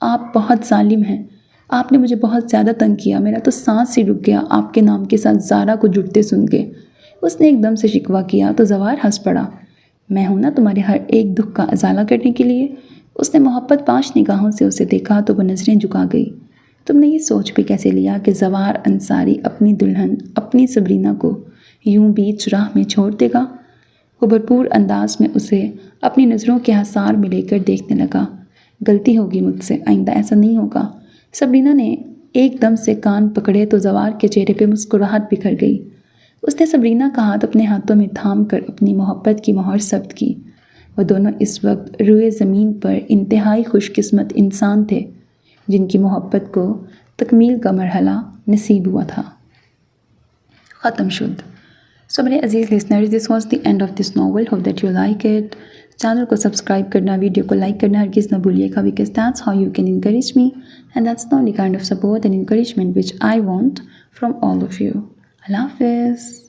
آپ بہت ظالم ہیں، آپ نے مجھے بہت زیادہ تنگ کیا، میرا تو سانس ہی رک گیا آپ کے نام کے ساتھ زارا کو جڑتے سن کے۔ اس نے ایک دم سے شکوہ کیا تو زوار ہنس پڑا۔ میں ہوں نا تمہارے ہر ایک دکھ کا ازالہ کرنے کے لیے۔ اس نے محبت پاش نگاہوں سے اسے دیکھا تو وہ نظریں جھکا گئی۔ تم نے یہ سوچ بھی کیسے لیا کہ زوار انصاری اپنی دلہن اپنی سبرینا کو یوں بیچ راہ میں چھوڑ دے گا؟ وہ بھرپور انداز میں اسے اپنی نظروں کے حصار میں لے کر دیکھنے لگا۔ غلطی ہوگی مجھ سے، آئندہ ایسا نہیں ہوگا۔ سبرینا نے ایک دم سے کان پکڑے تو زوار کے چہرے پہ مسکراہٹ بکھر گئی۔ اس نے سبرینا کا ہاتھ اپنے ہاتھوں میں تھام کر اپنی محبت کی مہر ثبت کی۔ وہ دونوں اس وقت روئے زمین پر انتہائی خوش قسمت انسان تھے جن کی محبت کو تکمیل کا مرحلہ نصیب ہوا تھا۔ ختم شد۔ سو میرے عزیز listeners, this was the end of this novel, hope that you like it. Channel کو سبسکرائب کرنا، ویڈیو کو لائک کرنا ہرگز نہ بھولیے گا، because that's how you can encourage me and that's the only kind of support and encouragement which I want from all of you. اللہ حافظ۔